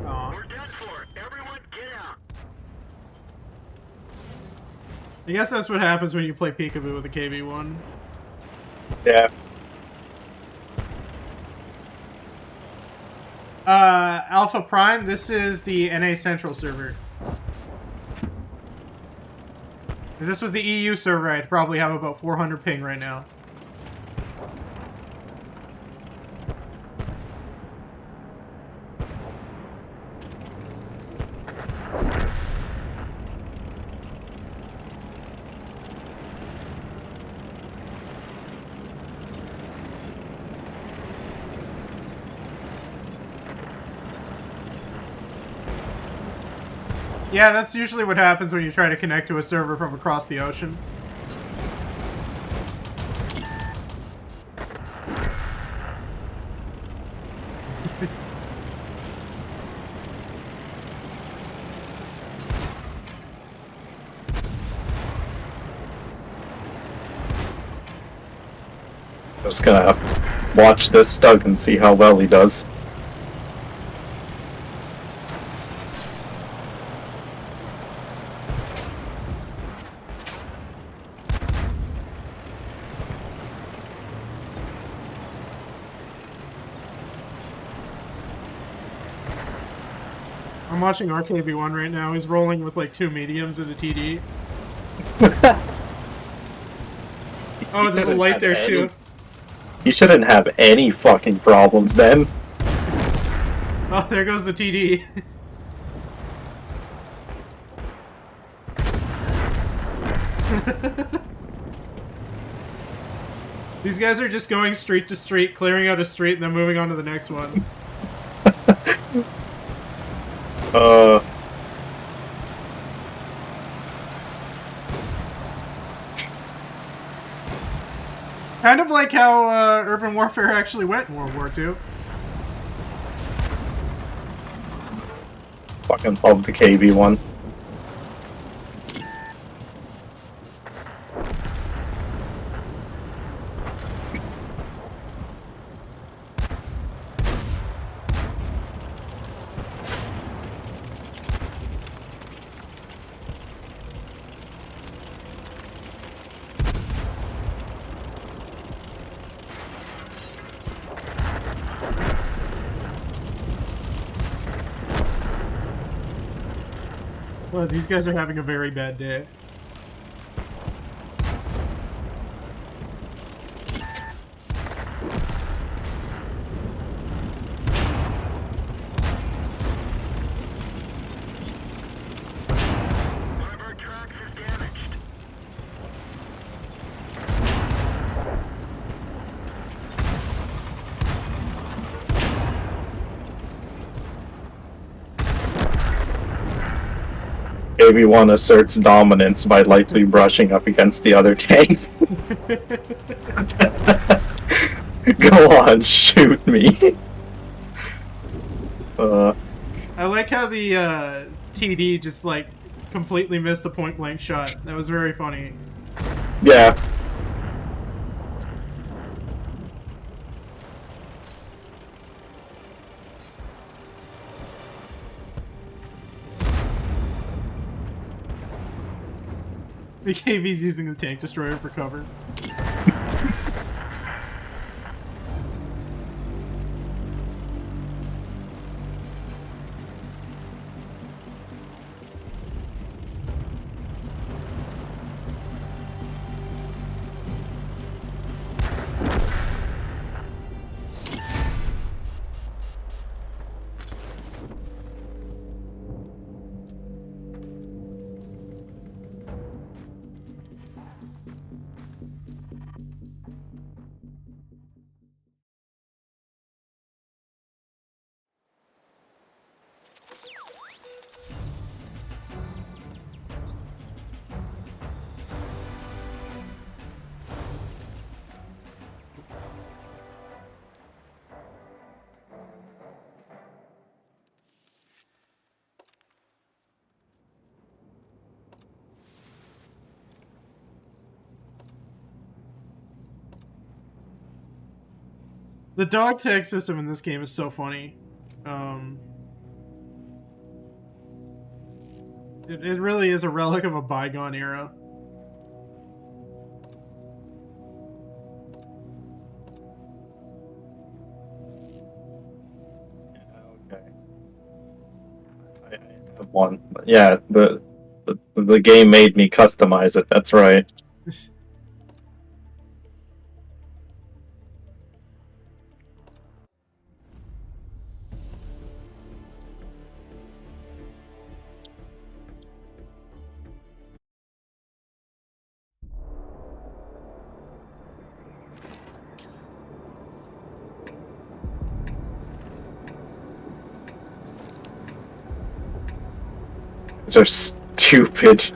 Aw. We're done for. Everyone get out. I guess that's what happens when you play Peekaboo with a KV-1. Yeah. Alpha Prime, this is the NA Central server. If this was the EU server, I'd probably have about 400 ping right now. Yeah, that's usually what happens when you try to connect to a server from across the ocean. Just gonna watch this Stug and see how well he does. I'm watching RKB1 right now. He's rolling with like 2 mediums and a TD. Oh, there's a light there too. You shouldn't have any fucking problems then. Oh, there goes the TD. These guys are just going street to street, clearing out a street, and then moving on to the next one. Kind of like how urban warfare actually went in World War II. Fucking love the KB one. Well, these guys are having a very bad day. One of our tracks is damaged. KB1 asserts dominance by lightly brushing up against the other tank. Go on, shoot me. I like how the TD just like completely missed a point blank shot. That was very funny. Yeah. The KV's using the tank destroyer for cover. The dog tag system in this game is so funny. It really is a relic of a bygone era. Okay. I have one. But yeah, the game made me customize it. That's right. These are stupid.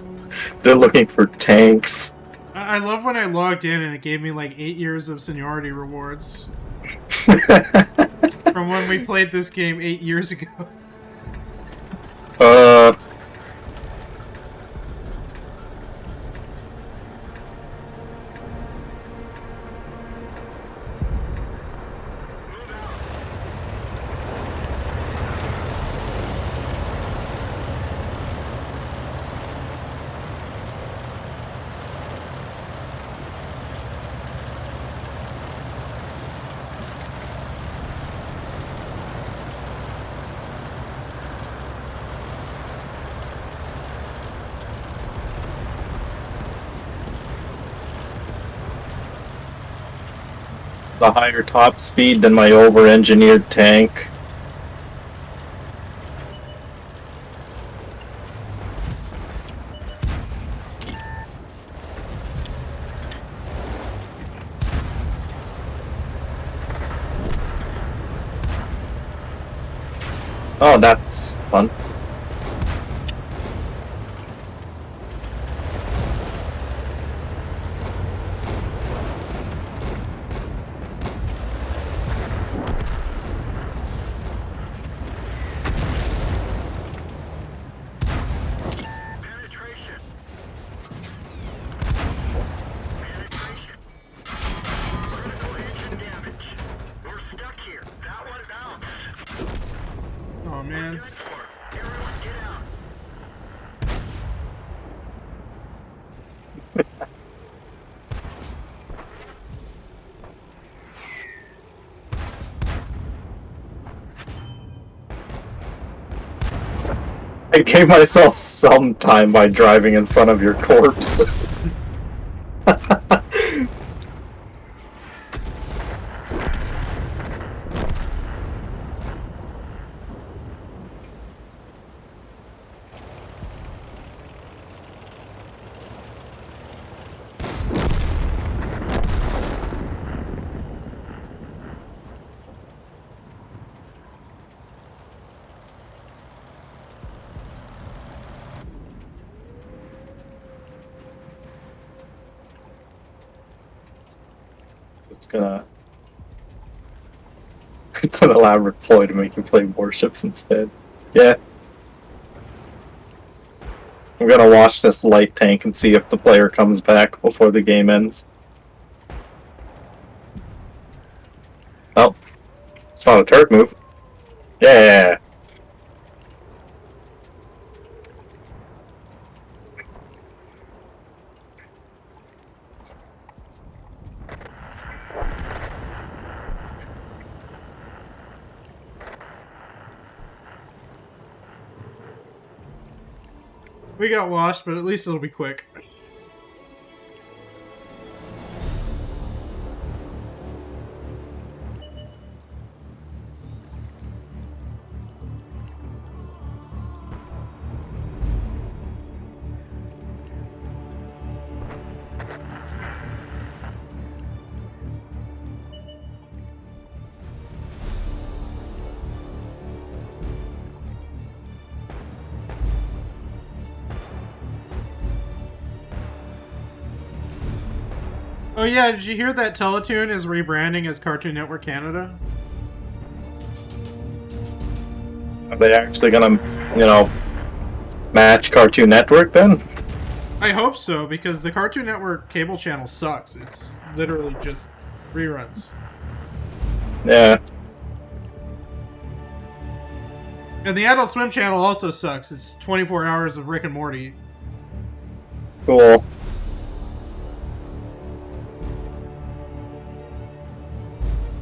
They're looking for tanks. I love when I logged in and it gave me like 8 years of seniority rewards. From when we played this game 8 years ago. the higher top speed than my over-engineered tank. Oh, that's fun. Penetration. Penetration. Critical engine damage. We're stuck here. That one bounced. Oh man. Done for. Everyone get out. I gave myself some time by driving in front of your corpse. It's gonna... It's an elaborate ploy to make you play warships instead. Yeah. I'm gonna watch this light tank and see if the player comes back before the game ends. Oh. It's not a turret move. Yeah! We got washed, but at least it'll be quick. Oh yeah, did you hear that Teletoon is rebranding as Cartoon Network Canada? Are they actually gonna, match Cartoon Network then? I hope so, because the Cartoon Network cable channel sucks. It's literally just reruns. Yeah. And the Adult Swim channel also sucks. It's 24 hours of Rick and Morty. Cool.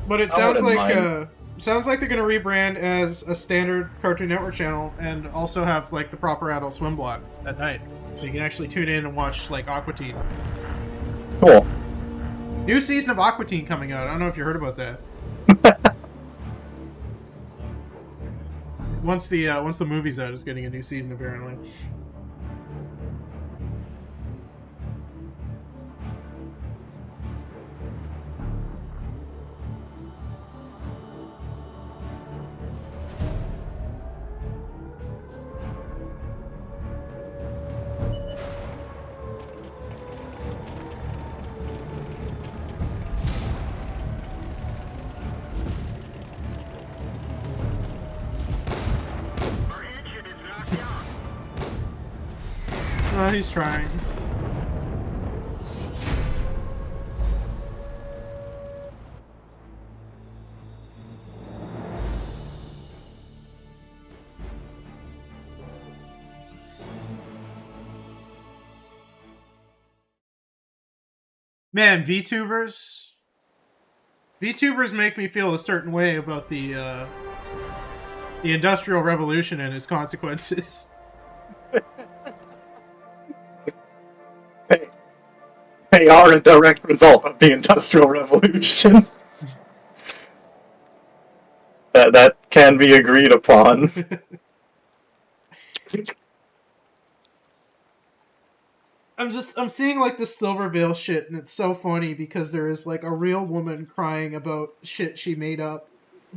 But it I sounds wouldn't like mind. sounds like they're gonna rebrand as a standard Cartoon Network channel and also have like the proper Adult Swim block at night, so you can actually tune in and watch like Aqua Teen. Cool. New season of Aqua Teen coming out. I don't know if you heard about that. Once the movie's out, it's getting a new season apparently. Our engine is knocked out. Oh, he's trying. Man, VTubers make me feel a certain way about the Industrial Revolution and its consequences. They are a direct result of the Industrial Revolution. That can be agreed upon. I'm seeing like the Silver Veil shit, and it's so funny because there is like a real woman crying about shit she made up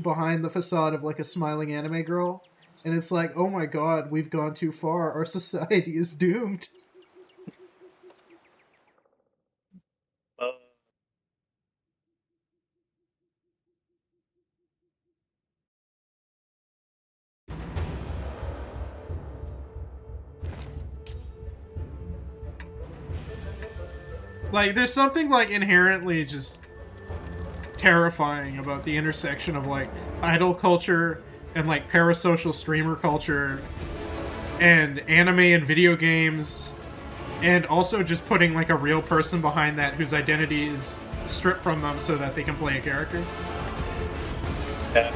behind the facade of like a smiling anime girl, and it's like, oh my god, we've gone too far. Our society is doomed. Like, there's something like inherently just terrifying about the intersection of like idol culture and like parasocial streamer culture and anime and video games, and also just putting like a real person behind that whose identity is stripped from them so that they can play a character. Yeah.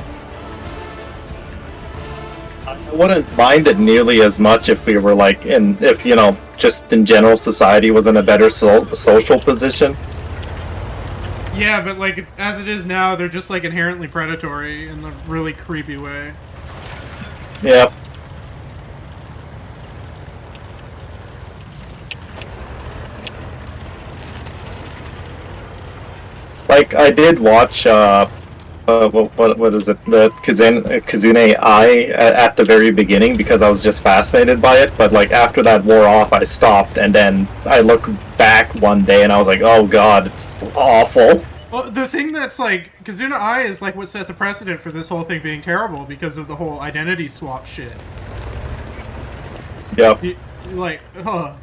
I wouldn't mind it nearly as much if we were like if just in general society was in a better social position. Yeah, but like as it is now, they're just like inherently predatory in a really creepy way. Yeah. Like I did watch what is it, the Kazune Eye at the very beginning because I was just fascinated by it, but like after that wore off I stopped, and then I looked back one day and I was like, oh god, it's awful. Well, the thing that's like, Kazuna Eye is like what set the precedent for this whole thing being terrible because of the whole identity swap shit. Yep. Like, huh.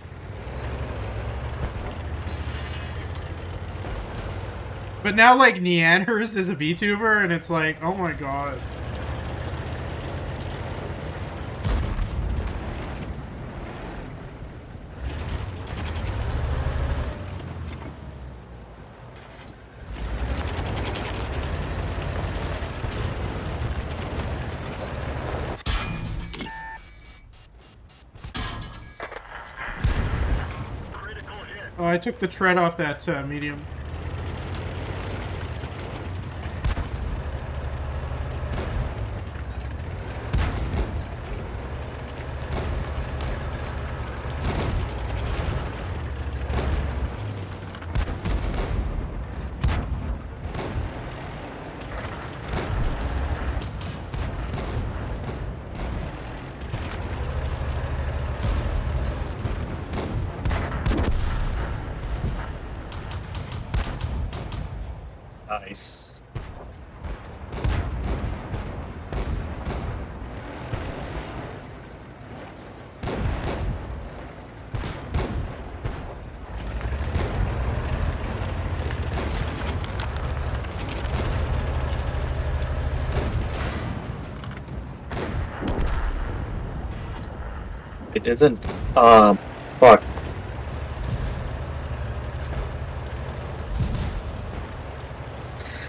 But now, like, Neanders is a VTuber, and it's like, oh my god. Oh, I took the tread off that medium. Nice. It isn't. Fuck.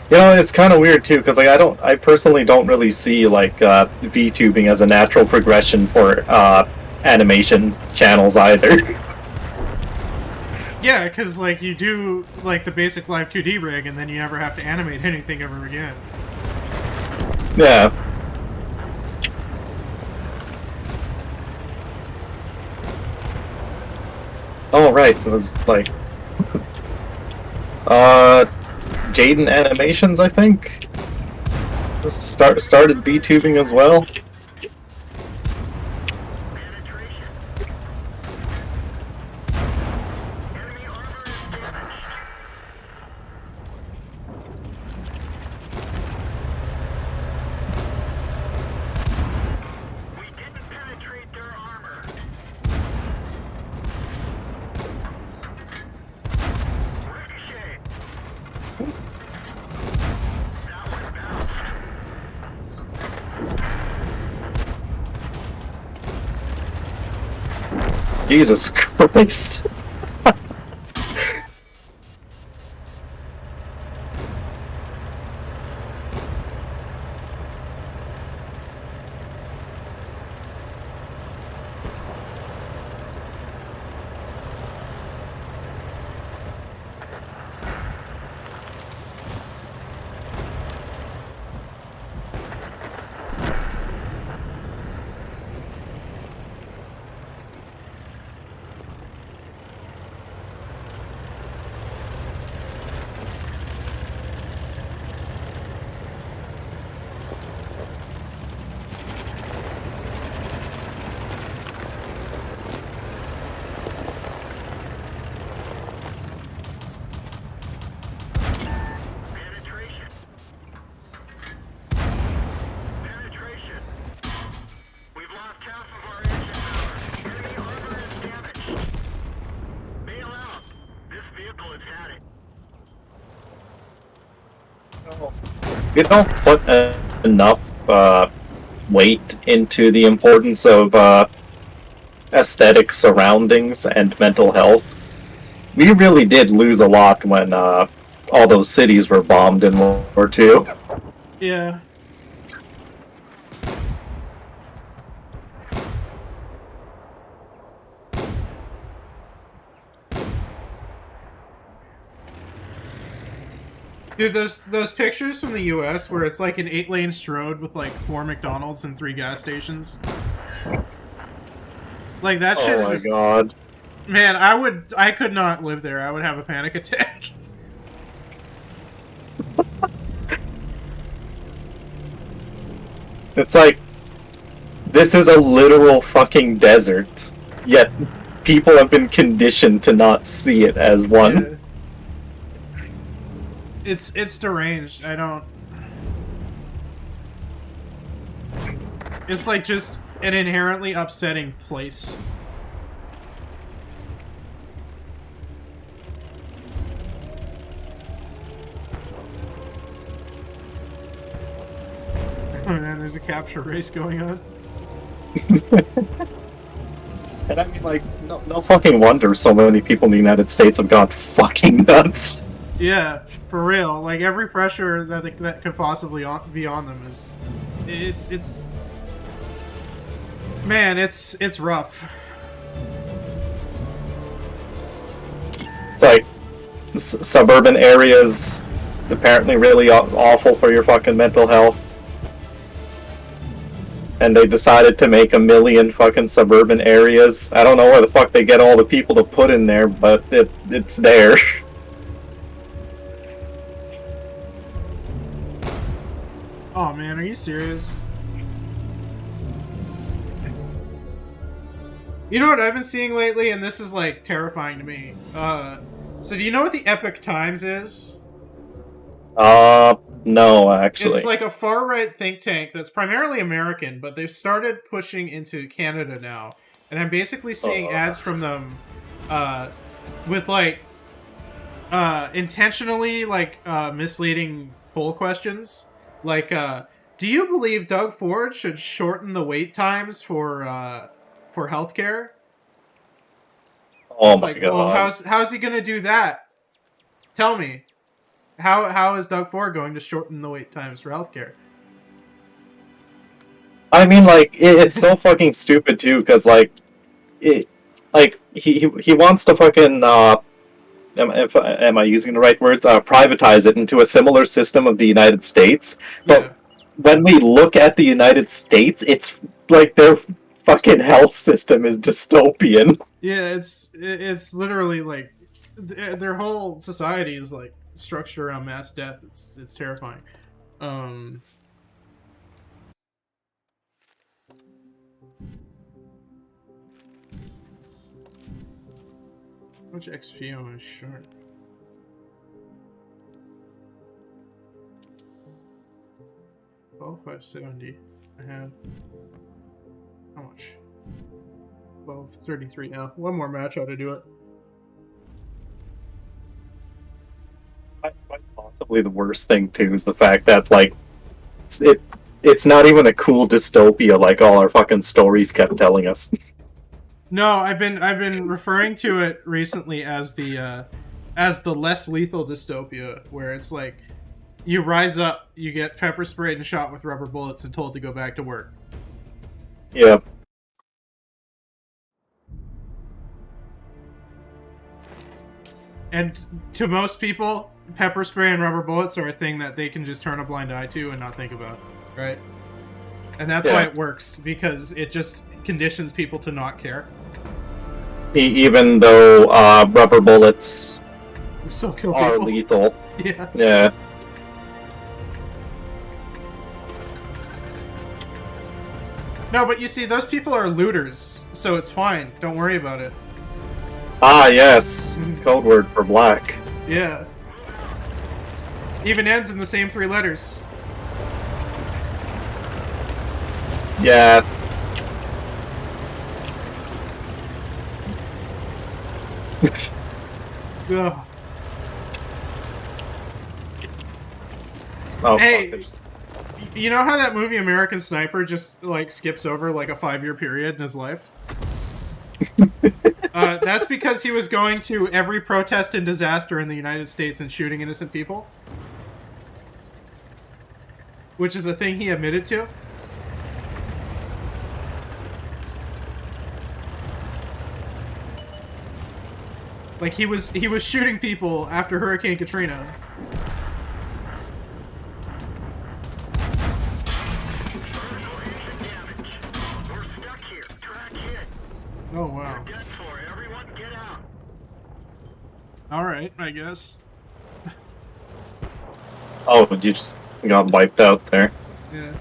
It's kind of weird too, because like I personally don't really see like VTubing as a natural progression for animation channels either. Yeah, because, like, you do, like, the basic live 2D rig, and then you never have to animate anything ever again. Yeah. Oh, right, it was, like... Jaden Animations, I think? Started VTubing as well. Jesus Christ. This vehicle has had it. We don't put enough weight into the importance of aesthetic surroundings and mental health. We really did lose a lot when all those cities were bombed in World War II. Yeah. Dude, those pictures from the U.S. where it's like an 8-lane road with like 4 McDonald's and 3 gas stations. Like that shit Oh is my just, god. man, I could not live there. I would have a panic attack. It's like, this is a literal fucking desert, yet people have been conditioned to not see it as one. Yeah. It's deranged. I don't. It's like just an inherently upsetting place. Oh man, there's a capture race going on. And I mean, like, no fucking wonder so many people in the United States have gone fucking nuts. Yeah, for real. Like every pressure that could possibly be on them is, it's. Man, it's rough. It's like, suburban areas, apparently really awful for your fucking mental health. And they decided to make 1 million fucking suburban areas. I don't know where the fuck they get all the people to put in there, but it's there. Oh man, are you serious? You know what I've been seeing lately, and this is like terrifying to me. So do you know what the Epoch Times is? No, actually. It's like a far-right think tank that's primarily American, but they've started pushing into Canada now. And I'm basically seeing ads from them with like intentionally like misleading poll questions. Like, do you believe Doug Ford should shorten the wait times for healthcare? Oh It's my like, god. well, how's he gonna do that? Tell me. How is Doug Ford going to shorten the wait times for healthcare? I mean, like, it's so fucking stupid too, because like, he wants to fucking am I using the right words? Privatize it into a similar system of the United States. But Yeah. when we look at the United States, it's like their fucking health system is dystopian. Yeah, it's literally like their whole society is like structured around mass death. It's terrifying. How much XP am I short? Oh, 570. I have how much? 1233 now. One more match ought to do it. Possibly the worst thing too is the fact that like it's not even a cool dystopia like all our fucking stories kept telling us. No, I've been referring to it recently as the less lethal dystopia, where it's like you rise up, you get pepper sprayed and shot with rubber bullets and told to go back to work. Yeah. And to most people, pepper spray and rubber bullets are a thing that they can just turn a blind eye to and not think about, right? And that's why it works, because it just conditions people to not care. Even though rubber bullets Still kill are people. lethal. Yeah. Yeah. No, but you see, those people are looters, so it's fine. Don't worry about it. Ah, yes. Code word for black. Yeah. Even ends in the same 3 letters. Yeah. Ugh. Oh, Hey. fuck it. You know how that movie American Sniper just, like, skips over, like, a 5-year period in his life? That's because he was going to every protest and disaster in the United States and shooting innocent people. Which is a thing he admitted to. Like, he was shooting people after Hurricane Katrina. We're stuck here. Track hit. Oh, wow. Done for. Everyone get out. Alright, I guess. Oh, you just got wiped out there. Yeah.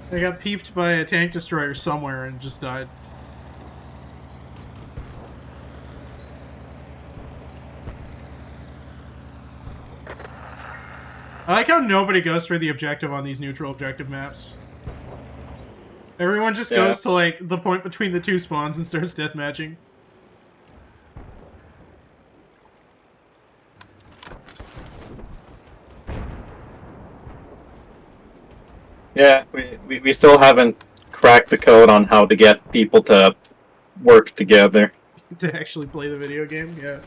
They got peeped by a tank destroyer somewhere and just died. I like how nobody goes for the objective on these neutral objective maps. Everyone just goes to, like, the point between the two spawns and starts deathmatching. Yeah, we still haven't cracked the code on how to get people to work together. To actually play the video game, yeah.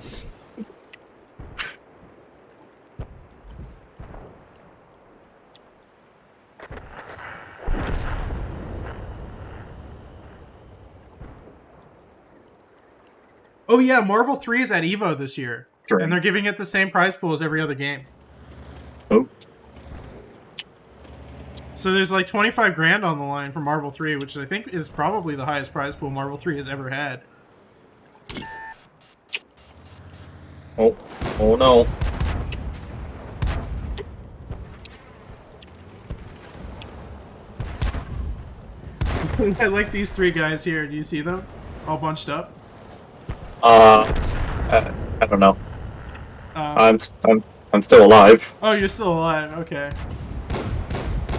Oh yeah, Marvel 3 is at EVO this year. Sure. And they're giving it the same prize pool as every other game. Oh. So there's like 25 grand on the line for Marvel 3, which I think is probably the highest prize pool Marvel 3 has ever had. Oh. Oh no. I like these three guys here. Do you see them? All bunched up? I don't know. Uh, I'm still alive. Oh, you're still alive. Okay.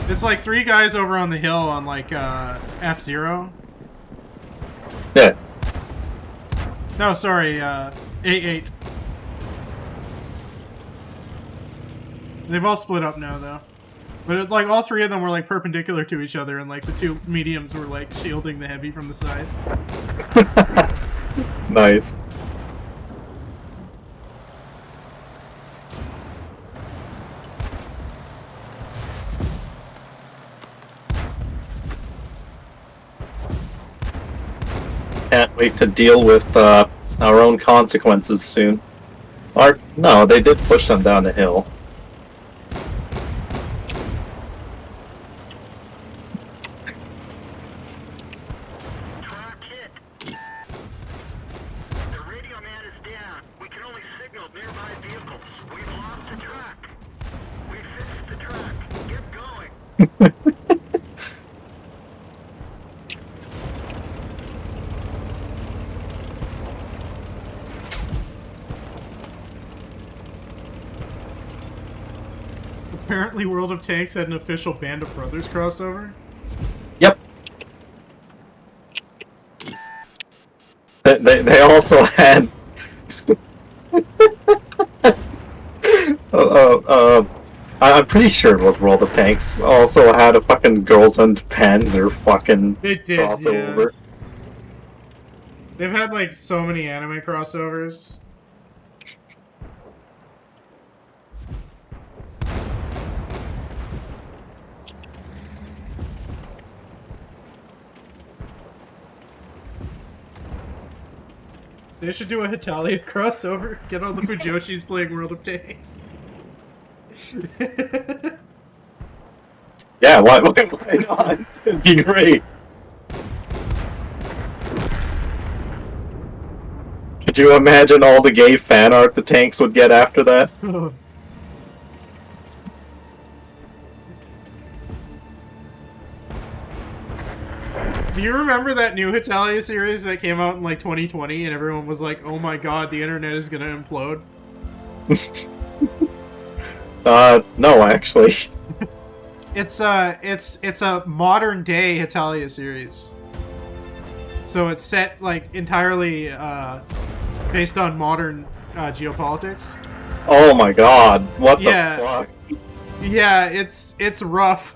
It's like three guys over on the hill on like F0. Yeah. No, sorry, A8. They've all split up now, though. But like all three of them were like perpendicular to each other, and like the two mediums were like shielding the heavy from the sides. Nice. Can't wait to deal with our own consequences soon. Or no, they did push them down the hill. Track hit. The radio man is down. We can only signal nearby vehicles. We've lost the track. We fixed the track. Get going. Apparently, World of Tanks had an official Band of Brothers crossover. Yep. They also had. I'm pretty sure it was World of Tanks. Also had a fucking Girls and Panzer fucking It did, crossover. yeah. They've had like so many anime crossovers. They should do a Hitalia crossover. Get all the Fujoshis playing World of Tanks. Yeah, why not? It'd be great. Could you imagine all the gay fan art the tanks would get after that? Do you remember that new Hitalia series that came out in like 2020 and everyone was like, oh my god, the internet is gonna implode? No, actually. It's a modern day Hitalia series. So it's set like entirely based on modern geopolitics. Oh my god, what Yeah. the fuck? Yeah, it's rough.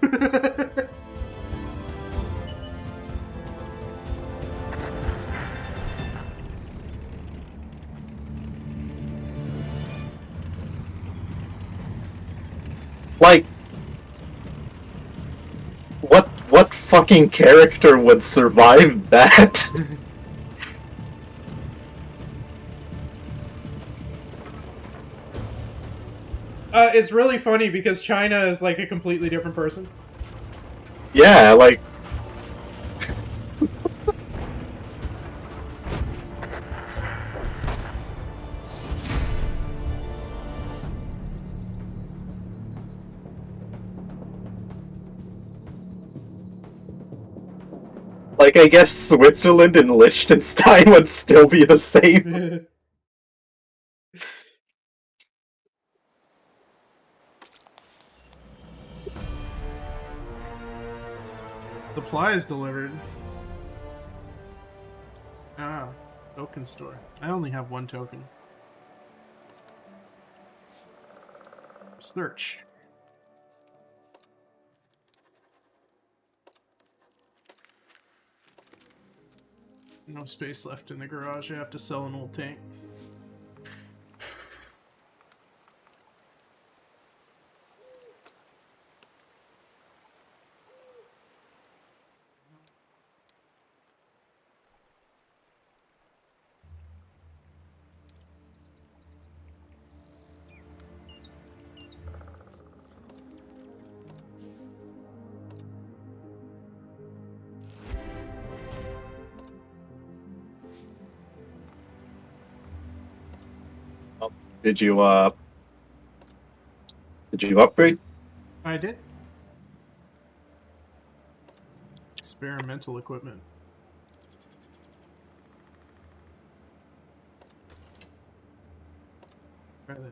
Like, what fucking character would survive that? It's really funny because China is like a completely different person. Yeah, like, I guess Switzerland and Liechtenstein would still be the same. Supplies delivered. Ah, token store. I only have one token. Search. No space left in the garage. I have to sell an old tank. Did you, did you upgrade? I did. Experimental equipment. Try that.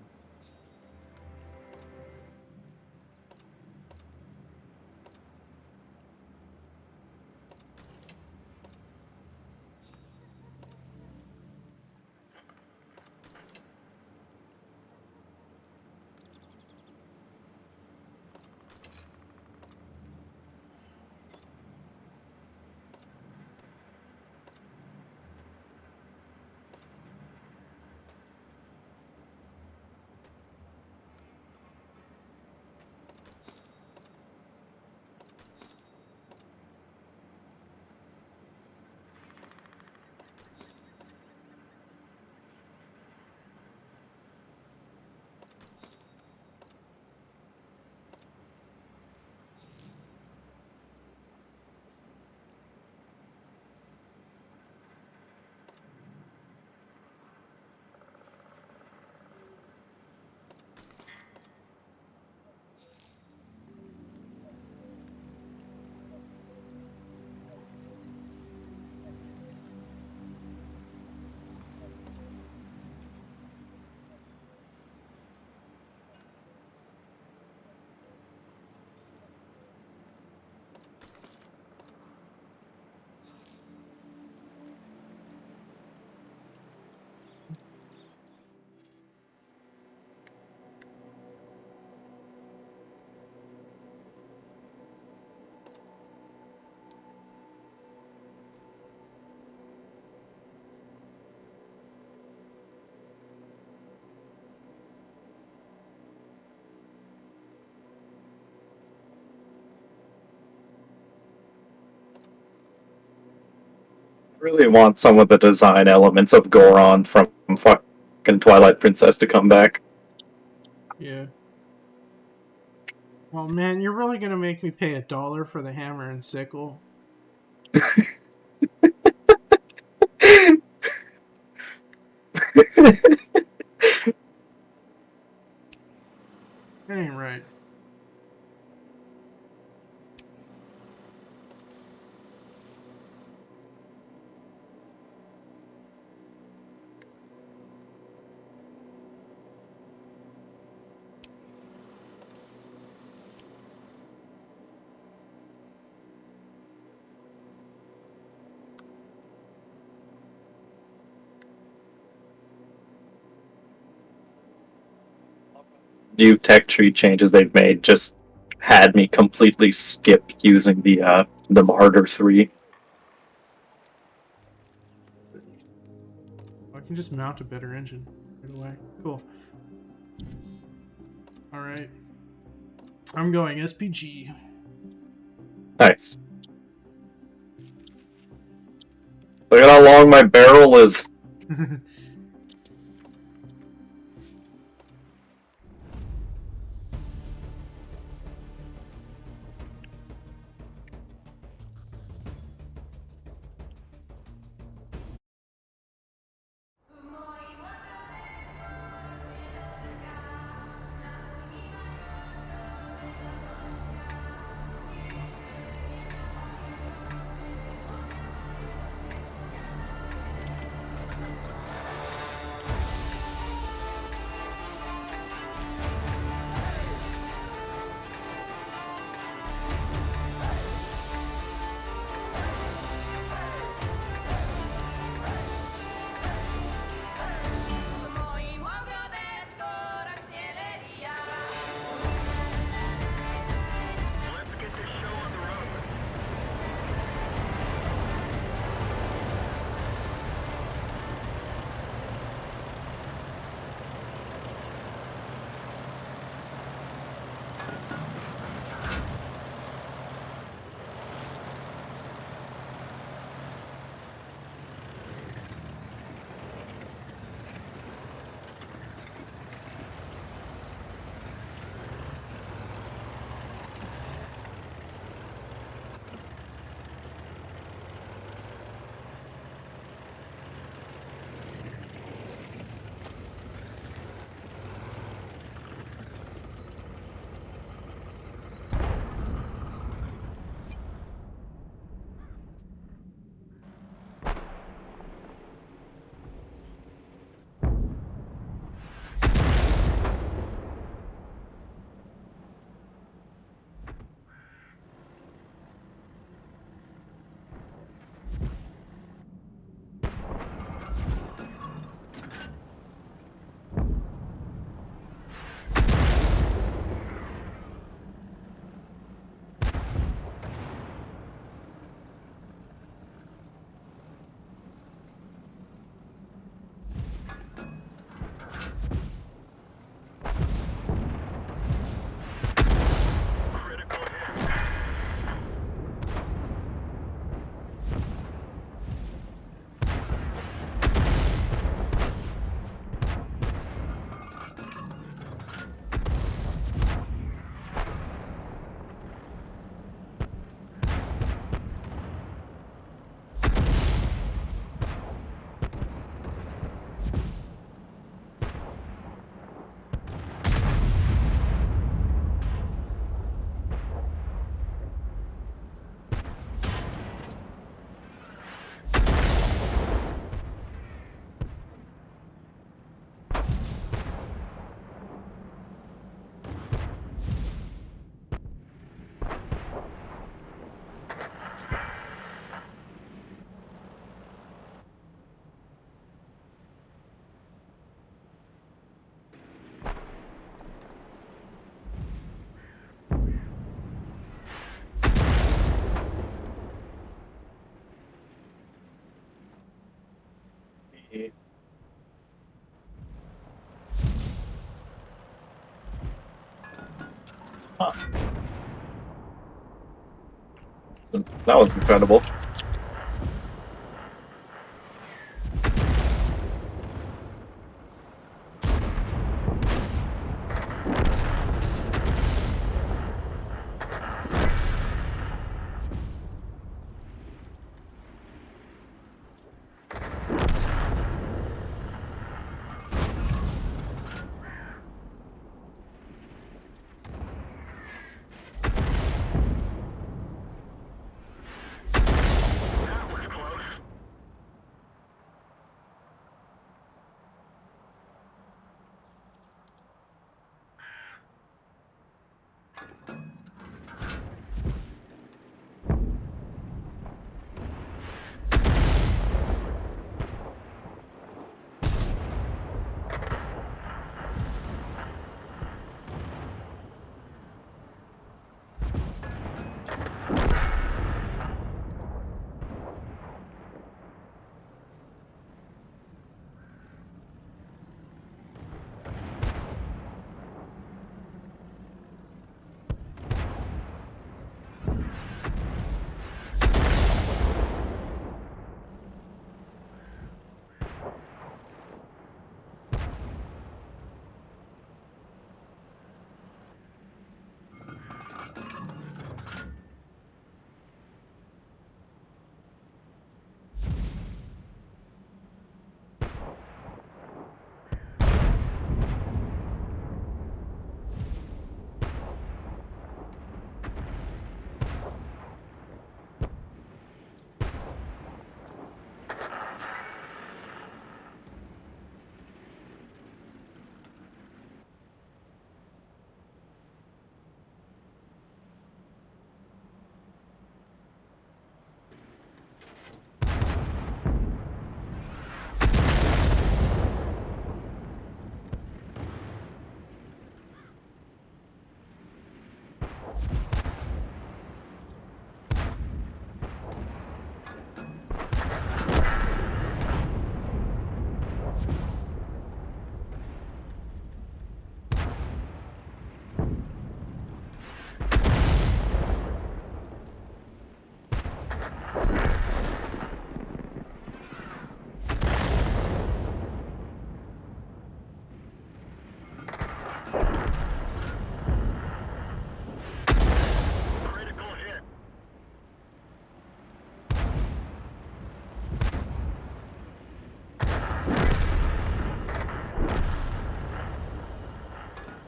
Really want some of the design elements of Goron from fucking Twilight Princess to come back. Yeah. Well, man, you're really gonna make me pay $1 for the hammer and sickle? That ain't right. new tech tree changes they've made just had me completely skip using the Martyr 3. I can just mount a better engine right away. Cool. Alright. I'm going SPG. Nice. Look at how long my barrel is. Let's get this show on the road. Critical hit. Huh. So that was incredible.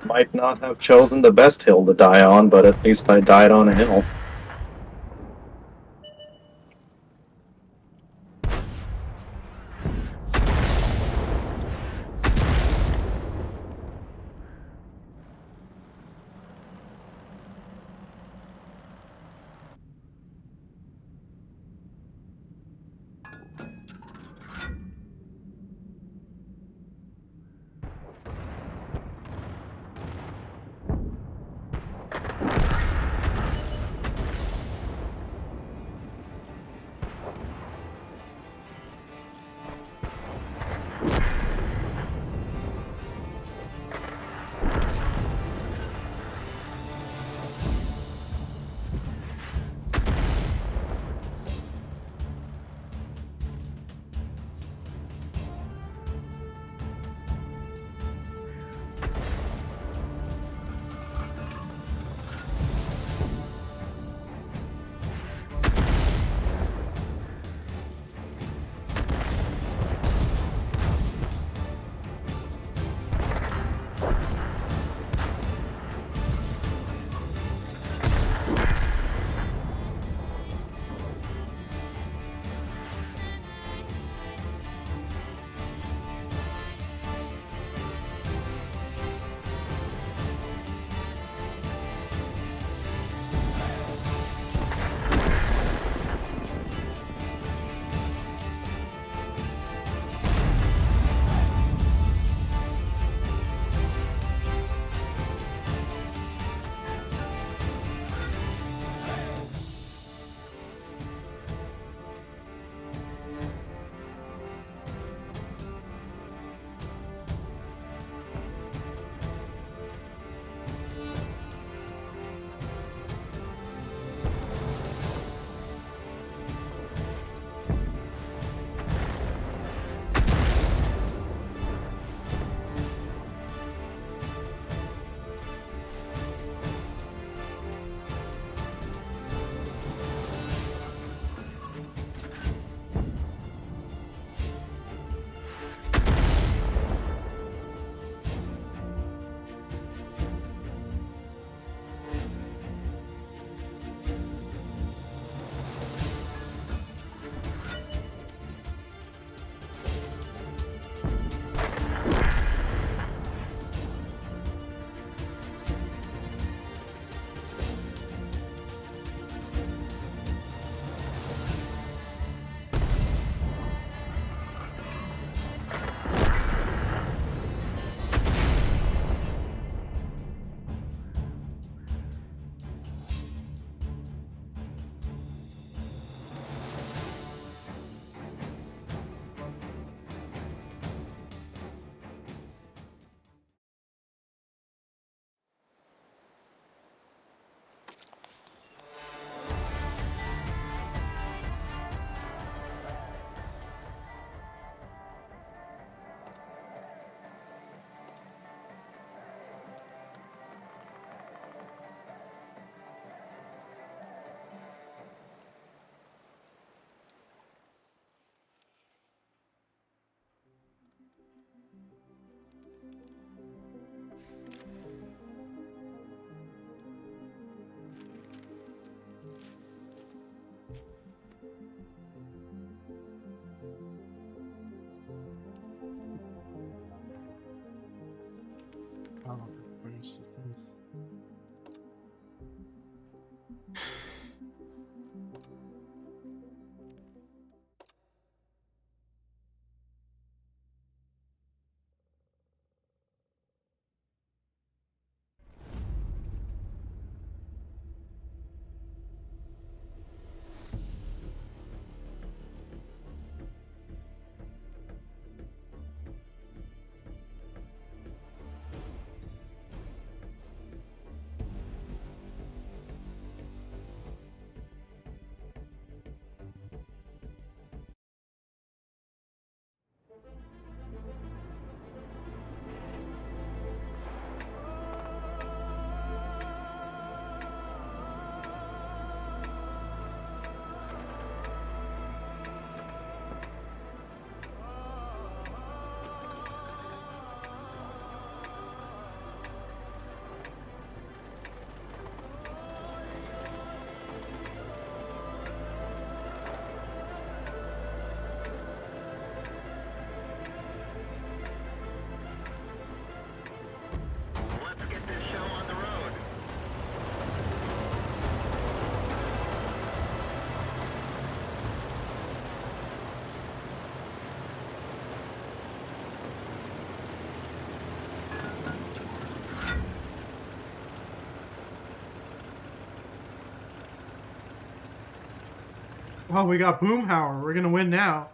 Might not have chosen the best hill to die on, but at least I died on a hill. Oh, where's- Oh, we got Boomhauer. We're gonna win now.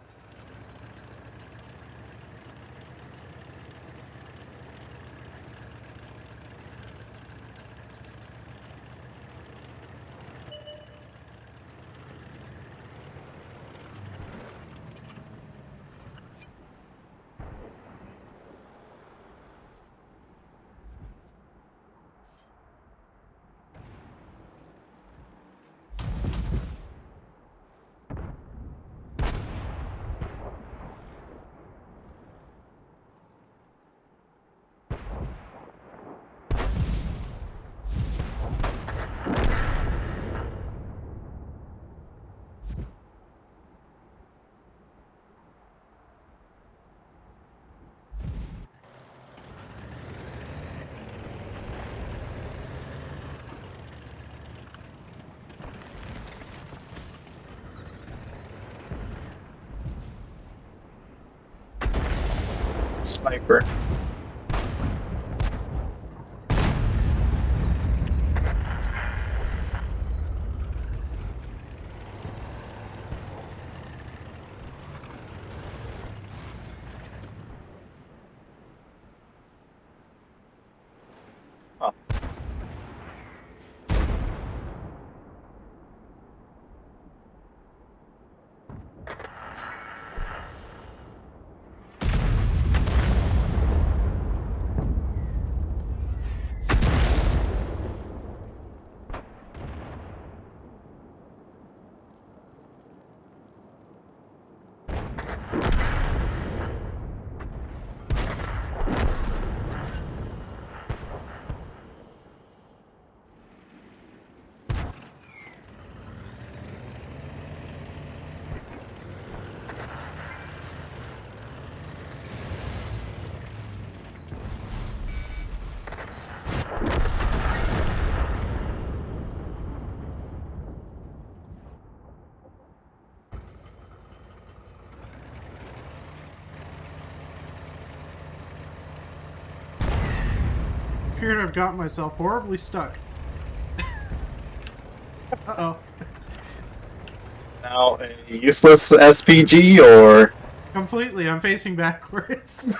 Sniper. Oh. Appear to have gotten myself horribly stuck. Uh-oh. Now a useless SPG or Completely, I'm facing backwards.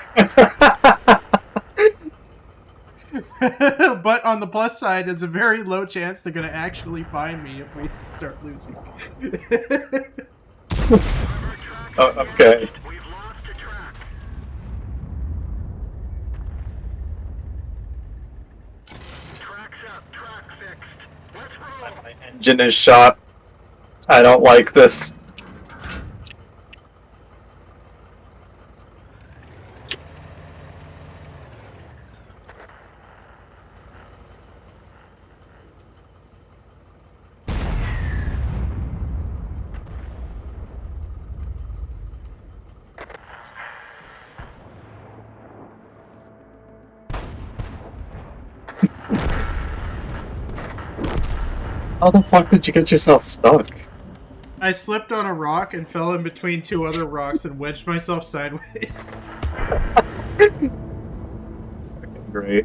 But on the plus side, it's a very low chance they're gonna actually find me if we start losing. Oh, okay. We've lost a track. Track's up. Track fixed. Let's roll. My engine is shot. I don't like this. How the fuck did you get yourself stuck? I slipped on a rock and fell in between two other rocks and wedged myself sideways. Great.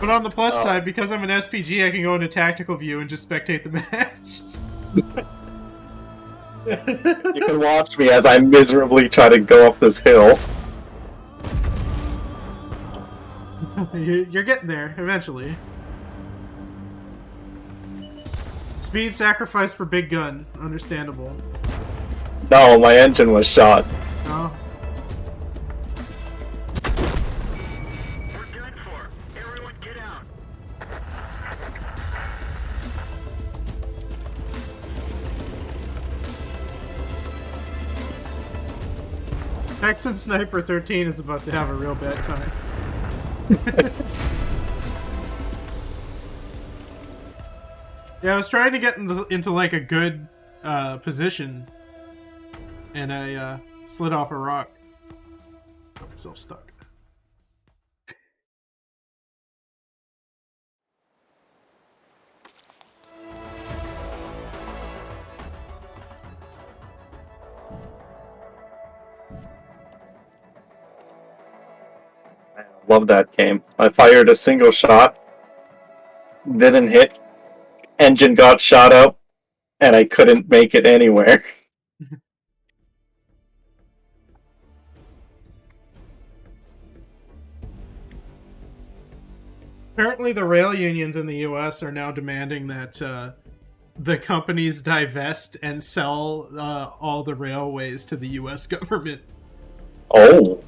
But on the plus Oh. side, because I'm an SPG, I can go into tactical view and just spectate the match. You can watch me as I miserably try to go up this hill. You're getting there, eventually. Speed sacrifice for big gun. Understandable. No, my engine was shot. Oh. We're done for. Everyone get out. Texan Sniper 13 is about to have a real bad time. Yeah, I was trying to get into like a good position, and I slid off a rock. Got myself stuck. I love that game. I fired a single shot, didn't hit, engine got shot up, and I couldn't make it anywhere. Apparently, the rail unions in the U.S. are now demanding that the companies divest and sell all the railways to the U.S. government. Oh,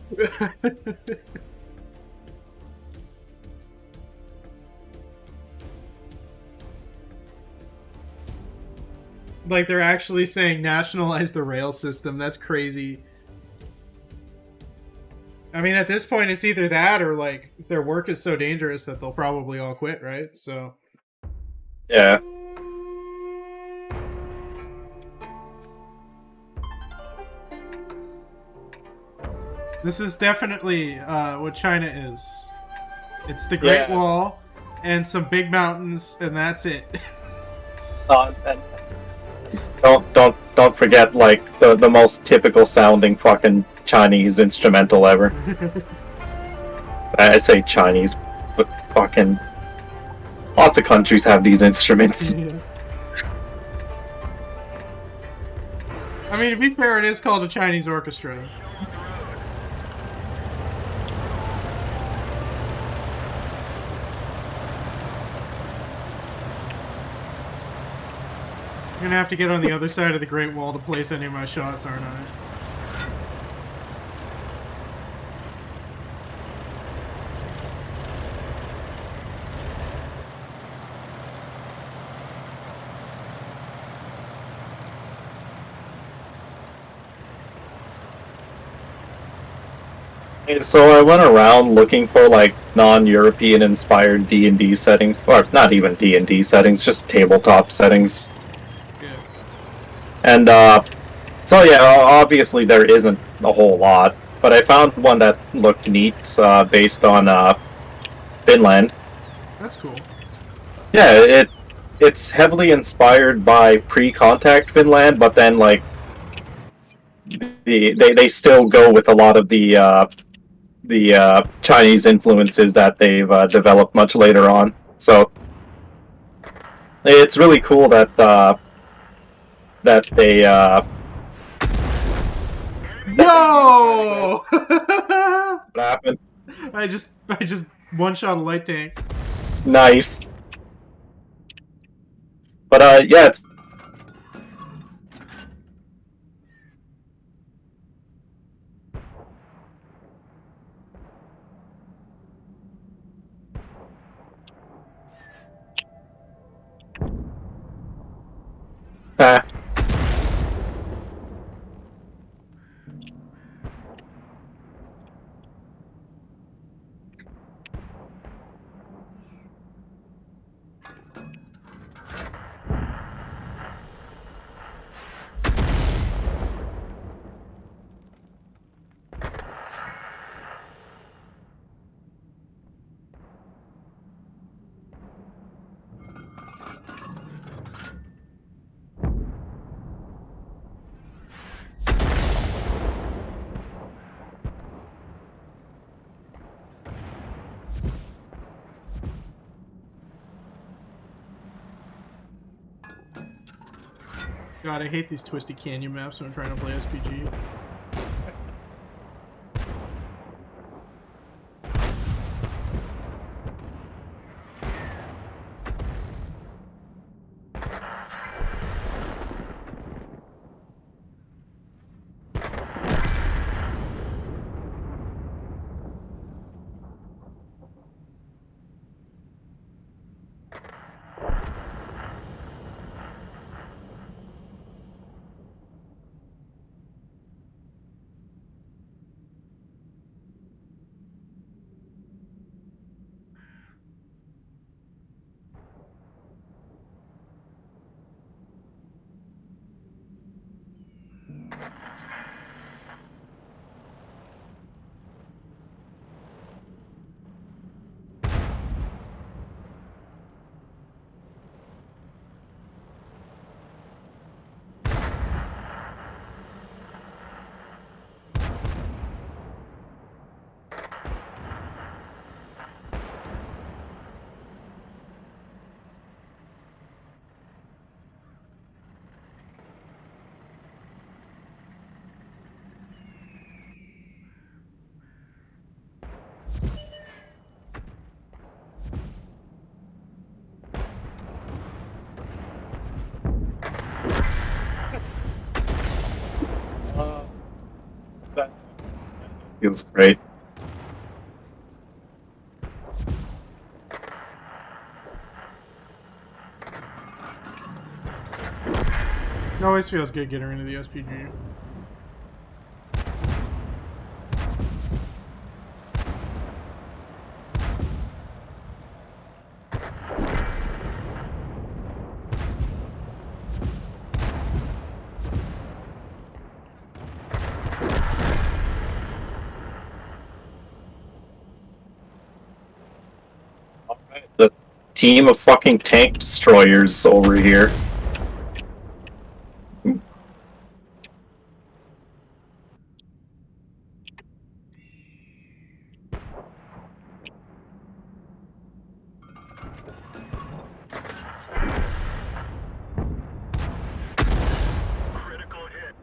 Like, they're actually saying nationalize the rail system. That's crazy. I mean, at this point, it's either that or, like, their work is so dangerous that they'll probably all quit, right? So, yeah. this is definitely what China is. It's the Great Yeah. Wall and some big mountains, and that's it. And don't forget like the most typical sounding fucking Chinese instrumental ever. I say Chinese, but fucking lots of countries have these instruments. Yeah. I mean, to be fair, it is called a Chinese orchestra. I'm gonna have to get on the other side of the Great Wall to place any of my shots, aren't I? So I went around looking for like non-European inspired D&D settings, or not even D&D settings, just tabletop settings. Good. And so yeah, obviously there isn't a whole lot, but I found one that looked neat, based on Finland. That's cool. Yeah, it's heavily inspired by pre-contact Finland, but then like they still go with a lot of the Chinese influences that they've developed much later on. So it's really cool that that they Whoa! what happened. I just one shot a light tank. Nice. But yeah, it's God, I hate these twisty canyon maps when I'm trying to play SPG. Feels great. It always feels good getting into the SPG. The team of fucking tank destroyers over here. Critical hit.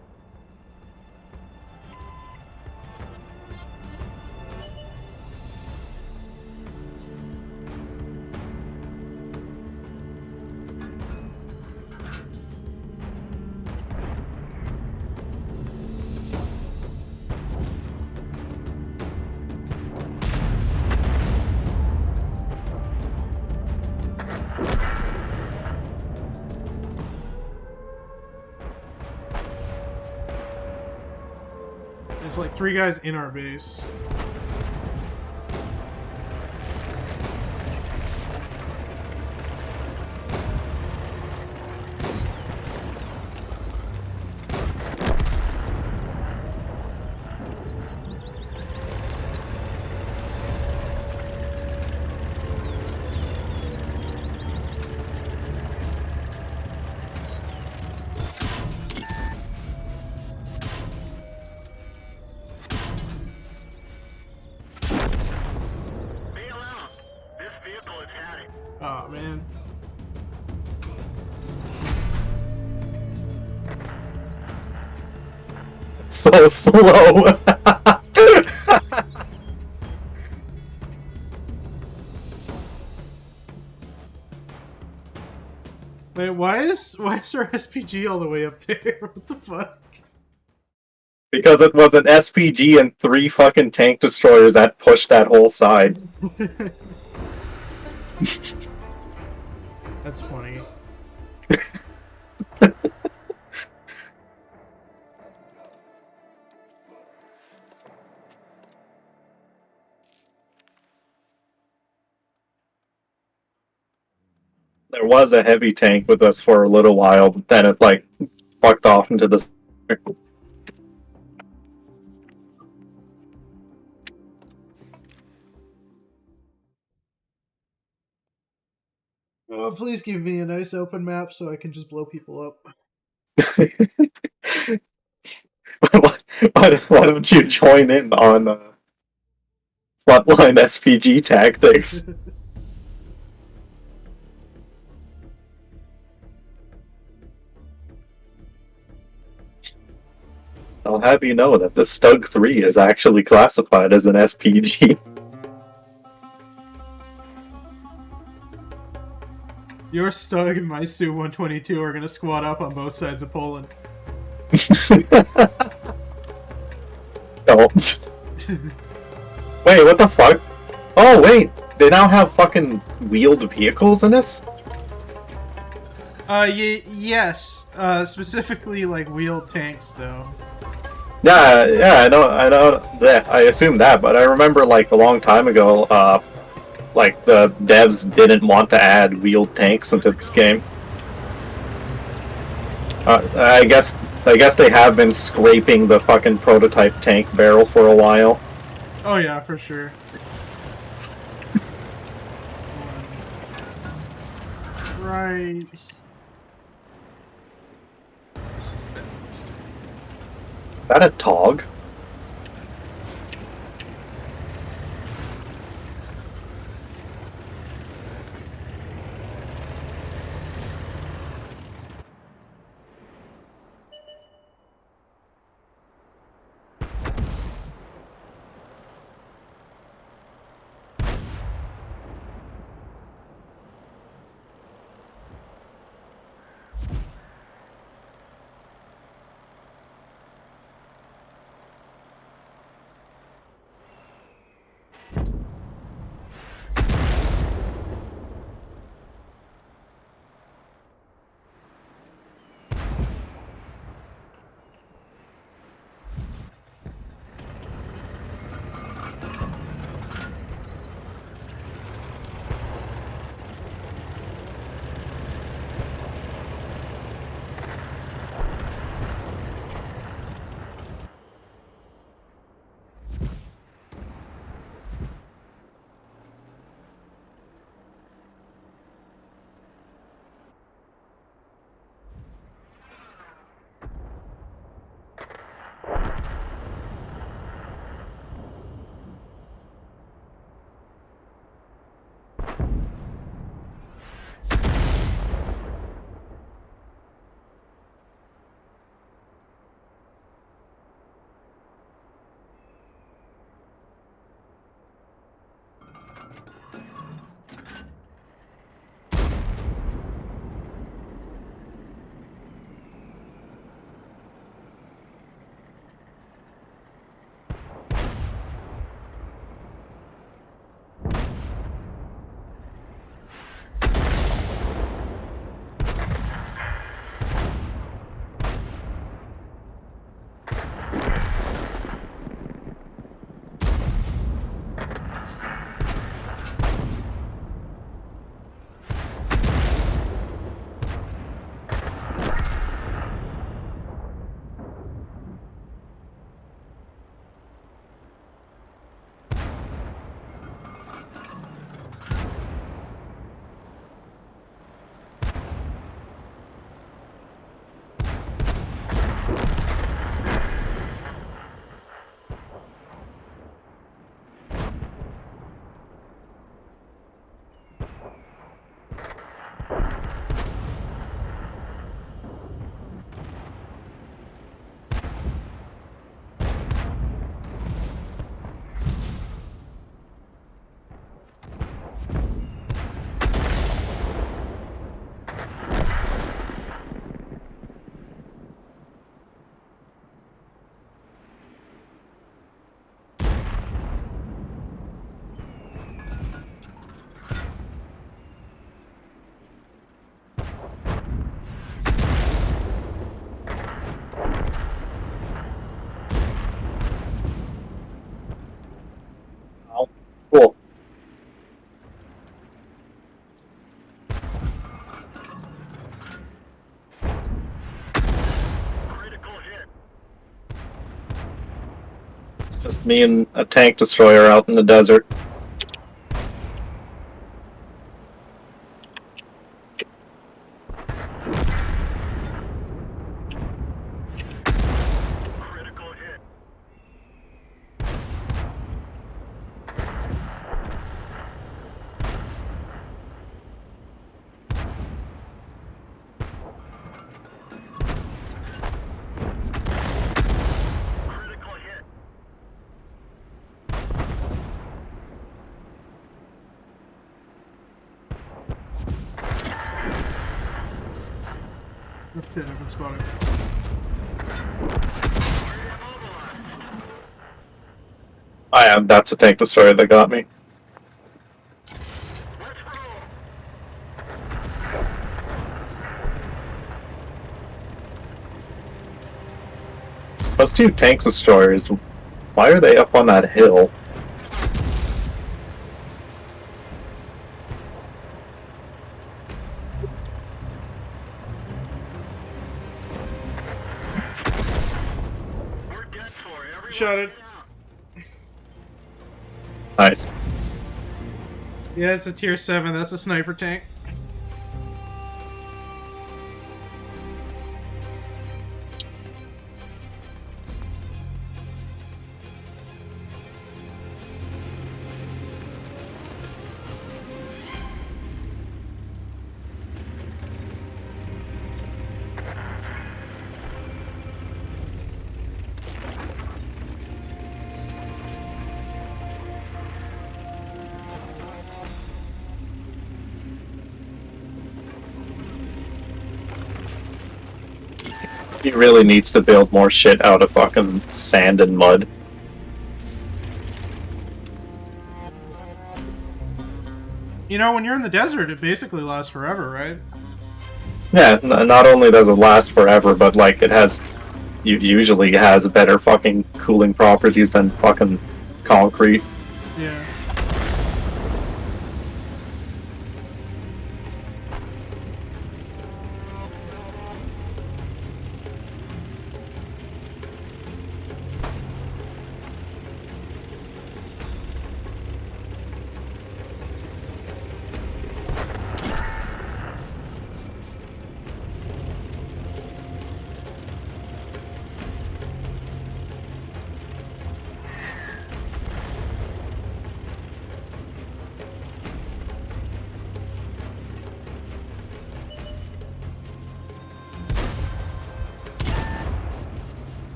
There's like 3 guys in our base. Bail out. This vehicle has had it. Oh man. So slow. Wait, why is our SPG all the way up there? What the fuck? Because it was an SPG and 3 fucking tank destroyers that pushed that whole side. That's funny. There was a heavy tank with us for a little while, but then it like fucked off into the. Oh, please give me a nice open map so I can just blow people up. Why don't you join in on frontline SPG tactics? I'll have you know that the Stug 3 is actually classified as an SPG. Your Stug and my Su-122 are gonna squat up on both sides of Poland. Don't. Wait, what the fuck? Oh, wait! They now have fucking wheeled vehicles in this? Yes. Specifically, like, wheeled tanks, though. Yeah, I know, yeah, I assume that, but I remember, like, a long time ago, like, the devs didn't want to add wheeled tanks into this game. I guess they have been scraping the fucking prototype tank barrel for a while. Oh yeah, for sure. Right. This is bad. Is that a Tog? just me and a tank destroyer out in the desert. Critical hit. Critical hit. Oh shit, I've been spotted. I am. That's a tank destroyer that got me. Let's roll. Those two tank destroyers, why are they up on that hill? We're dead for. Everyone Shot it. get out. Nice. Yeah, it's a tier 7. That's a sniper tank. He really needs to build more shit out of fucking sand and mud. You know, when you're in the desert, it basically lasts forever, right? Yeah, not only does it last forever, but like it has, usually has better fucking cooling properties than fucking concrete. Yeah.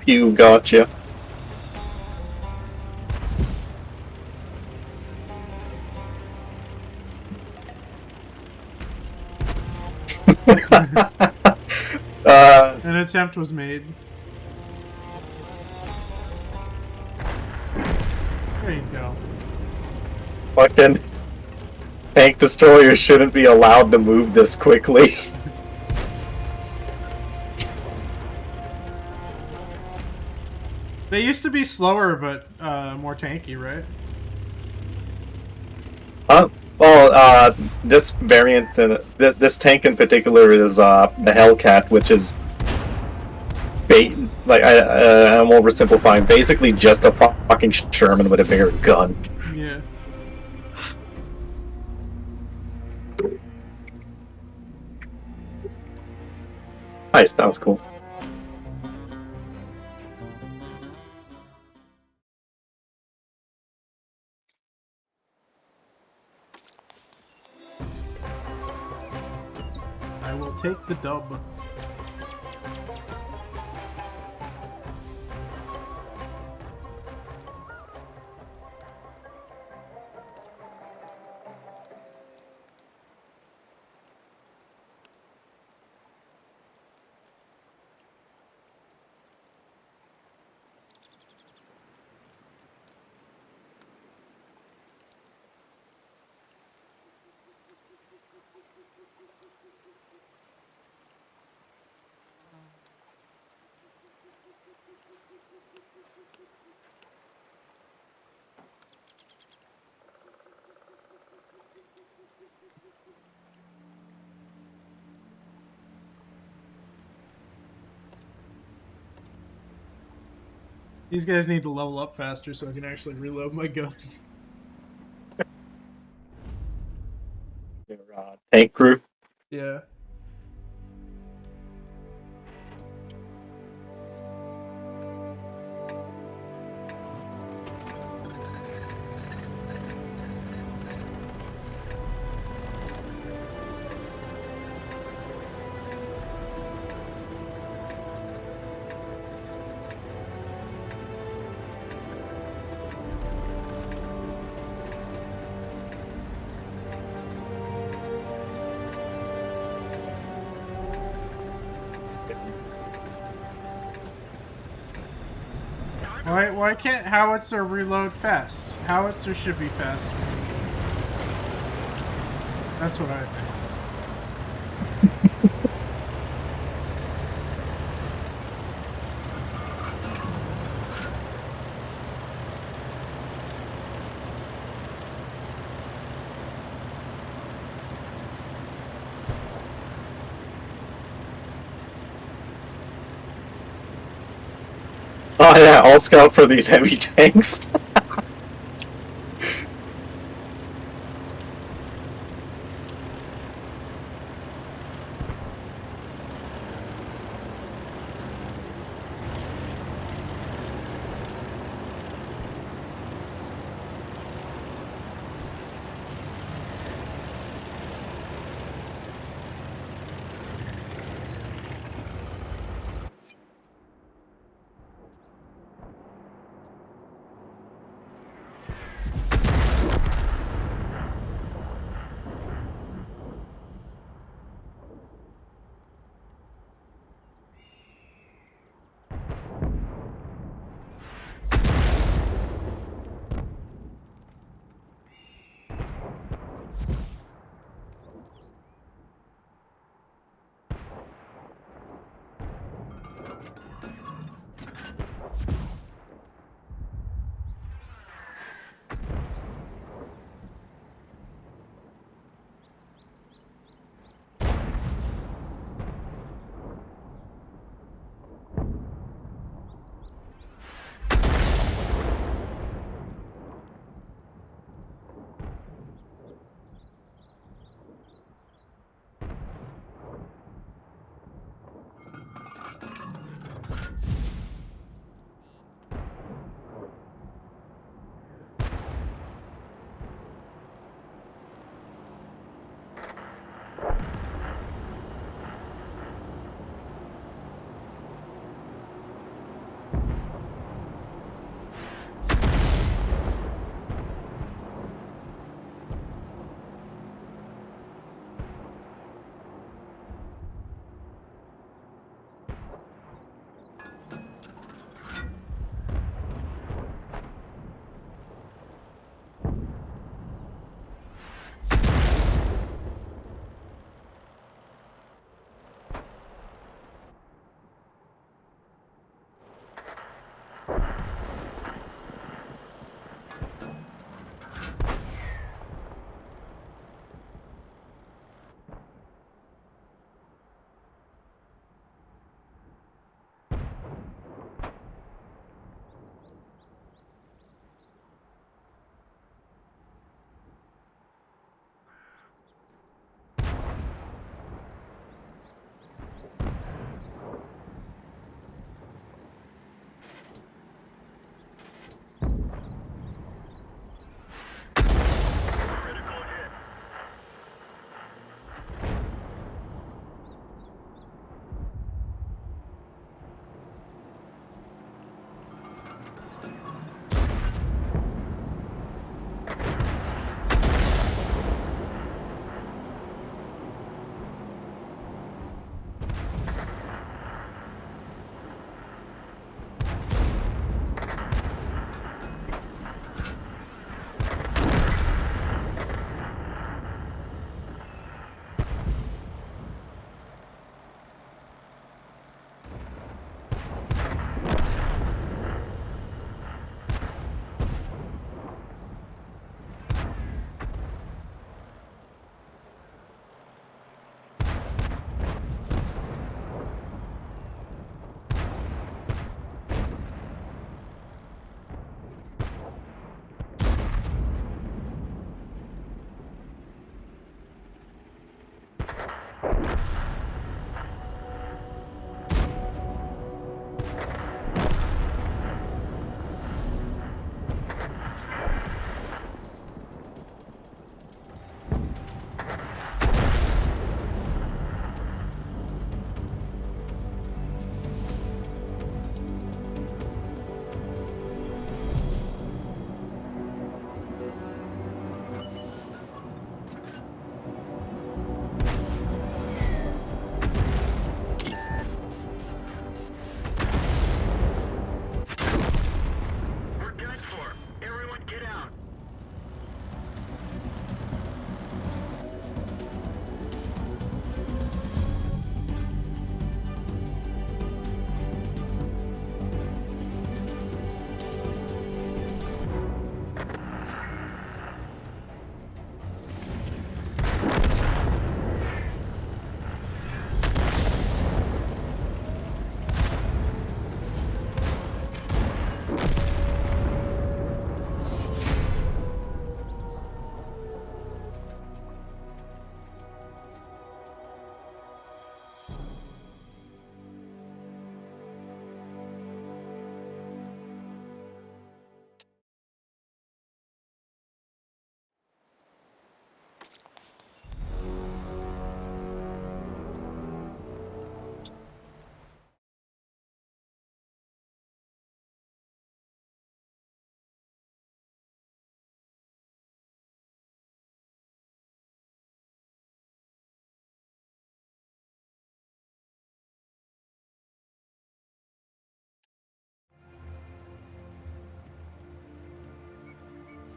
You gotcha. An attempt was made. There you go. Fucking tank destroyers shouldn't be allowed to move this quickly. They used to be slower, but more tanky, right? This variant, this tank in particular is the Hellcat, which is I'm oversimplifying, basically just a fucking Sherman with a bigger gun. Yeah. Nice, that was cool. I will take the dub. These guys need to level up faster so I can actually reload my gun. Your tank crew. Yeah. Why can't howitzer reload fast? Howitzer should be faster. That's what I think. Oh yeah, I'll scout for these heavy tanks.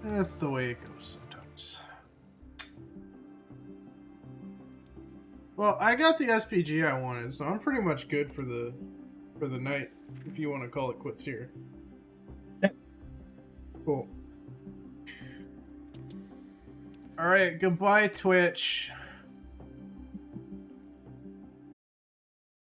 That's the way it goes sometimes. Well, I got the SPG I wanted, so I'm pretty much good for the night, if you want to call it quits here. Yeah. Cool. Alright, goodbye, Twitch.